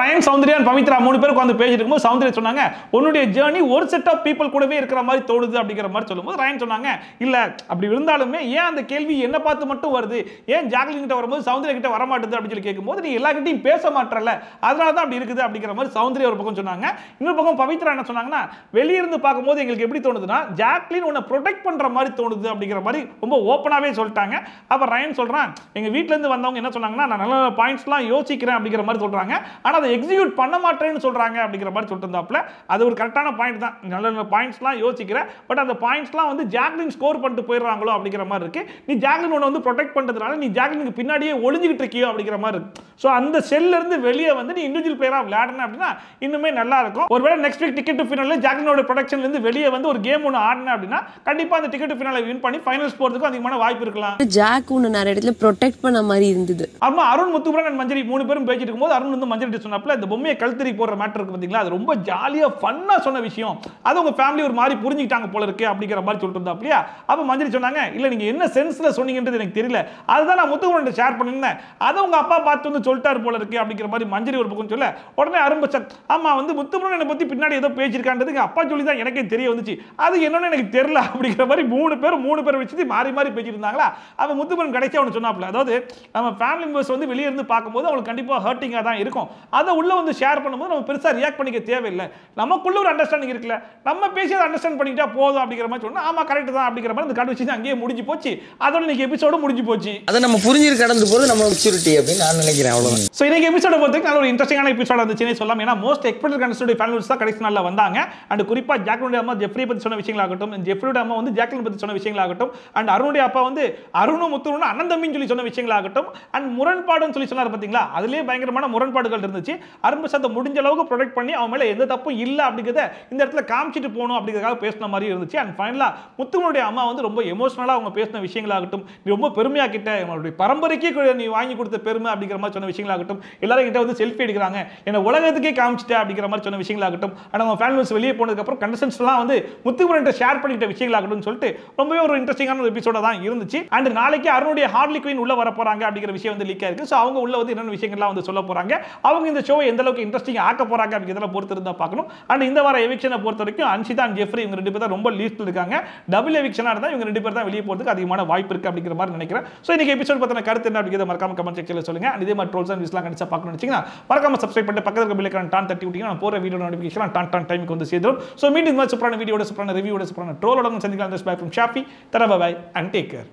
[SPEAKER 6] ரயன், சௌந்தர்யா, பவித்ரா 3 பேருக்கு வந்து பேசிட்டு இருக்கும்போது சௌந்தர்யா சொன்னாங்க உன்னுடைய ஜர்னி ஒரு செட் ஆஃப் பீப்பிள் கூடவே இருக்கிற மாதிரி தோணுது அப்படிங்கிற மாதிரி சொல்லும்போது ரயன் சொன்னாங்க இல்ல அப்படி இருந்தாலுமே ஏன் அந்த கேள்வி என்ன பார்த்து மட்டும் வருது, ஏன் ஜாக்லின் கிட்ட வரும்போது சௌந்தர்யா கிட்ட வர மாட்டேது அப்படின்னு சொல்லி கேட்கும்போது நீ எல்லார்கிட்டையும் பேச மாட்டறல அதனால தான் அப்படி இருக்குது அப்படிங்கிற மாதிரி சௌந்தர்யா ஒரு பக்கம் சொன்னாங்க. இன்னொரு பக்கம் பவித்ரா என்ன சொன்னாங்கன்னா வெளிய இருந்து பார்க்கும்போது எங்களுக்கு எப்படி தோணுதுன்னா ஜாக்லின் உன்னை ப்ரொடெக்ட் பண்ற மாதிரி தோணுது அப்படிங்கிற மாதிரி ரொம்ப ஓப்பனாவே சொல்லிட்டாங்க. அப்ப ரயன் சொல்றான் எங்க வீட்ல இருந்து வந்தவங்க என்ன சொன்னாங்கன்னா நான் நல்ல பாயிண்ட்ஸ்லாம் யோசிக்கிறேன் அப்படிங்கிற மாதிரி சொல்றாங்க, ஆனா அதை எக்ஸிக்யூட் பண்ண மாட்டேன்னு சொல்றாங்க அப்படிங்கிற மாதிரி சொல்லிட்டு இருந்தாப்ல. அது ஒரு கரெக்டான பாயிண்ட் தான், நல்ல நல்ல பாயிண்ட்ஸ்லாம் யோசிக்கிறேன், பட் அந்த பாயிண்ட்ஸ்லாம் வந்து ஜாக்லின் ஸ்கோர் பண்ணிட்டு போயிடுறாங்களோ அப்படிங்கிற மாதிரி இருக்கு. நீ ஜாக்லின் உன்னை வந்து ப்ரொடெக்ட் பண்றதுனால நீ ஜாக்லினுக்கு பின்னாடியே ஒளிஞ்சிக்கிட்டு இருக்கியோ அப்படிங்கிற மாதிரி இருக்கு. ஸோ அந்த செல்ல இருந்து வெளியே வந்து நீ இண்டிவிஜுவல் பிளேயரா விளையாடணும் அப்படின்னா இன்னுமே நல்லா இருக்கும். ஒருவேளை நெக்ஸ்ட் வீக் டிக்கெட் டு ஃபினால ஜாக்லினோட ப்ரொடக்ஷன்ல இருந்து வெளியே வந்து ஒரு கேம் ஒன்று ஆடின அப்படின்னா கண்டிப்பா அந்த டிக்கெட் டு ஃபினால வின் பண்ணி ஃபைனல்ஸ் போறதுக்கு அதிகமான வாய்ப்பு இருக்கலாம்.
[SPEAKER 15] ஜாக் உன்னை நிறைய இடத்துல ப்ரொடெக்ட் பண்ண மாதிரி இருந்தது.
[SPEAKER 6] ஆமா, அருண், முத்துகுமரன் அண்ட் மஞ்சரி 3 பேரும் பேசிட்டு இருக்கும்போது அருண் வந்து மஞ்சரி சொன்னாப்ல இந்த பொம்மையை கழுத்தறி போடுற மேட்டர் இருக்கு பாத்தீங்களா, அது ரொம்ப ஜாலியா ஃபன்னா சொன்ன விஷயம், அது உங்க ஃபேமிலி ஒரு மாதிரி புரிஞ்சுக்கிட்டாங்க போல இருக்கு அப்படிங்கிற மாதிரி சொல்லிட்டு இருந்தா அப்படியா. அப்ப மஞ்சரி சொன்னாங்க இல்ல நீங்க என்ன சென்ஸ்ல சொன்னீங்கன்றது எனக்கு தெரியல, அதுதான் நான் முத்துகுமரன் ஷேர் பண்ணிருந்தேன், அதை உங்க அப்பா பார்த்து வந்து சொல்லிட்டாரு போல இருக்கு அப்படிங்கிற மாதிரி மஞ்சரி ஒரு பக்கம் சொல்ல உடனே அருண் சார் ஆமா வந்து முத்துகுமரனை பத்தி பின்னாடி ஏதோ பேசியிருக்கான்றது எங்க அப்பா சொல்லி தான் எனக்கே தெரிய வந்துச்சு, அது என்னன்னு எனக்கு தெரியல அப்படிங்கிற மாதிரி 3 பேர் வச்சு மாறி மாறி பேசிட்டு இருந்தாங்களா. அப்ப முத்துகுமரன் கடைசியா ஒன்று சொன்னாப்ல, அதாவது நம்ம ஃபேமிலி மெம்பர்ஸ் வந்து வெளியே இருந்து பார்க்கும்போது அவங்களுக்கு கண்டிப்பா ஹர்ட்டிங்கா தான் இருக்கும், அதை உள்ள வந்து ஷேர் பண்ணும்போது நம்ம பெருசா ரியாக்ட் பண்ணிக்க தேவையில்லை, நமக்குள்ள ஒரு அண்டர்ஸ்டாண்டிங் இருக்குல்ல, நம்ம பேசி அதை அண்டர்ஸ்டாண்ட் பண்ணிட்டா போதும் அப்படிங்கிற மாதிரி சொன்னா ஆமா கரெக்ட் தான் அப்படிங்கிற மாதிரி இந்த கான்வர்சேஷன் அங்கேயே முடிஞ்சு போச்சு. அதோட இன்னைக்கு எபிசோட முடிஞ்சு போச்சு.
[SPEAKER 17] அதை நம்ம புரிஞ்சு கடந்து போறது நம்ம மெச்சூரிட்டி அப்படின்னு நான் நினைக்கிறேன். அவ்வளவுதான்.
[SPEAKER 6] சோ இன்னைக்கு எபிசோட பொறுத்தவரைக்கும் நல்ல ஒரு இன்ட்ரெஸ்டிங்கான எபிசோட இருந்துச்சுன்னு சொல்லலாம். ஏன்னா மோஸ்ட் எக்ஸ்பெக்டட் கண்டஸ்டன்ட் ஃபேமிலிஸ் தான் கடைசி நாள்ல வந்தாங்க. அண்ட் குறிப்பா ஜாக்லினுடைய அம்மா ஜெஃப்ரி பத்தி சொன்ன விஷயங்களாகட்டும், ஜெஃப்ரியோட அம்மா வந்து ஜாக்லின் பத்தி சொன்ன விஷயங்களாகட்டும், அண்ட் அருணுடைய அப்பா வந்து அருணும் முத்துகுமரனும் அண்ணன் தம்பின்னு சொல்லி சொன்ன விஷயங்களாகட்டும், அண்ட் முரண்பாடுன்னு சொல்லி சொன்னார் பாத்தீங்களா, அதுலயே பயங்கரமான முரண்பாடுகள் இருந்துச்சு. அருண் பிரசாத் முடிஞ்ச அளவுக்கு ப்ரொடெக்ட் பண்ணி அவன் மேல எந்த தப்பும் இல்ல அப்படிங்கறத இந்த இடத்துல காமிச்சிட்டு போகணும் அப்படிங்கறதுக்காக பேசின மாதிரி இருந்துச்சு. அண்ட் ஃபைனலா முத்துகுமரனுடைய அம்மா வந்து ரொம்ப எமோஷனலா அவங்க பேசின விஷயங்களாகட்டும், நீ ரொம்ப பெருமையா கிட்ட உங்களுடைய பரம்பரைக்கே நீ வாங்கி கொடுத்த பெருமை அப்படிங்கிற மாதிரி சொன்ன விஷயங்களாகட்டும், எல்லாரும் கிட்ட வந்து செல்ஃபி எடுக்கிறாங்க, என்ன உலகத்துக்கே காமிச்சிட்ட அப்படிங்கிற மாதிரி சொன்ன விஷயங்களாகட்டும், அண்ட் அவங்க ஃபேமிலிஸ் வெளியே போனதுக்கு அப்புறம் கண்டஸ்டன்ஸ் எல்லாம் வந்து முத்துகுமரன் ஷேர் பண்ணிட்ட விஷயங்களாகட்டும் சொல்லிட்டு ரொம்பவே ஒரு இன்ட்ரெஸ்டிங்கான ஒரு எபிசோட தான் இருந்துச்சு. அண்ட் நாளைக்கு அருணுடைய ஹார்லி குயின் உள்ள வர போறாங்க அப்படிங்கிற விஷயம் வந்து லீக் ஆயிருக்கு. சோ அவங்க உள்ள வந்து என்னென்ன விஷயங்கள்லாம் வந்து சொல்ல போறாங்க, அவங்க இந்த ஷோவை எந்த அளவுக்கு இன்ட்ரெஸ்டிங் ஆக்க போறாங்க அப்படிங்கிறத பொறுத்து இருந்தா பார்க்கணும். அண்ட் இந்த வார எவிக்ஷனை பொறுத்த வரைக்கும் அன்ஷிதா அண்ட் ஜெஃப்ரி இவங்க 2 பேர் தான் ரொம்ப லீஸ்ட்ல இருக்காங்க. டபுள் எவிக்ஷனா இருந்தா இவங்க 2 பேர் தான் வெளியே போறதுக்கு அதிகமான வாய்ப்பு இருக்கு அப்படிங்கிற மாதிரி நினைக்கிறேன். சோ இன்னைக்கு எபிசோட் பத்தின கருத்து என்ன அப்படிங்கறத மறக்காம கமெண்ட் செக்ஷன்ல சொல்லுங்க. அண்ட் இதே மாதிரி ட்ரோல்ஸ் அண்ட் விஸ்லாம் கண்டிப்பா பார்க்கணும்னு நினைச்சீங்கன்னா மறக்காம சப்ஸ்கிரைப் பண்ணிட்டு பக்கத்துல இருக்க பெல் ஐகான் டான் தட்டி விட்டீங்கன்னா நான் போற வீடியோ நோட்டிஃபிகேஷன் டான் டைமுக்கு வந்து சேரும். சோ மீண்டும் இந்த மாதிரி சூப்பரான வீடியோட சூப்பரான ரிவ்யூவோட சூப்பரான ட்ரோலோட சந்திக்கலாம். This bye from Shafi. தரா bye and take care.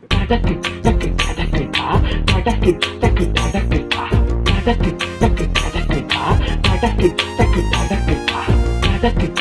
[SPEAKER 18] Take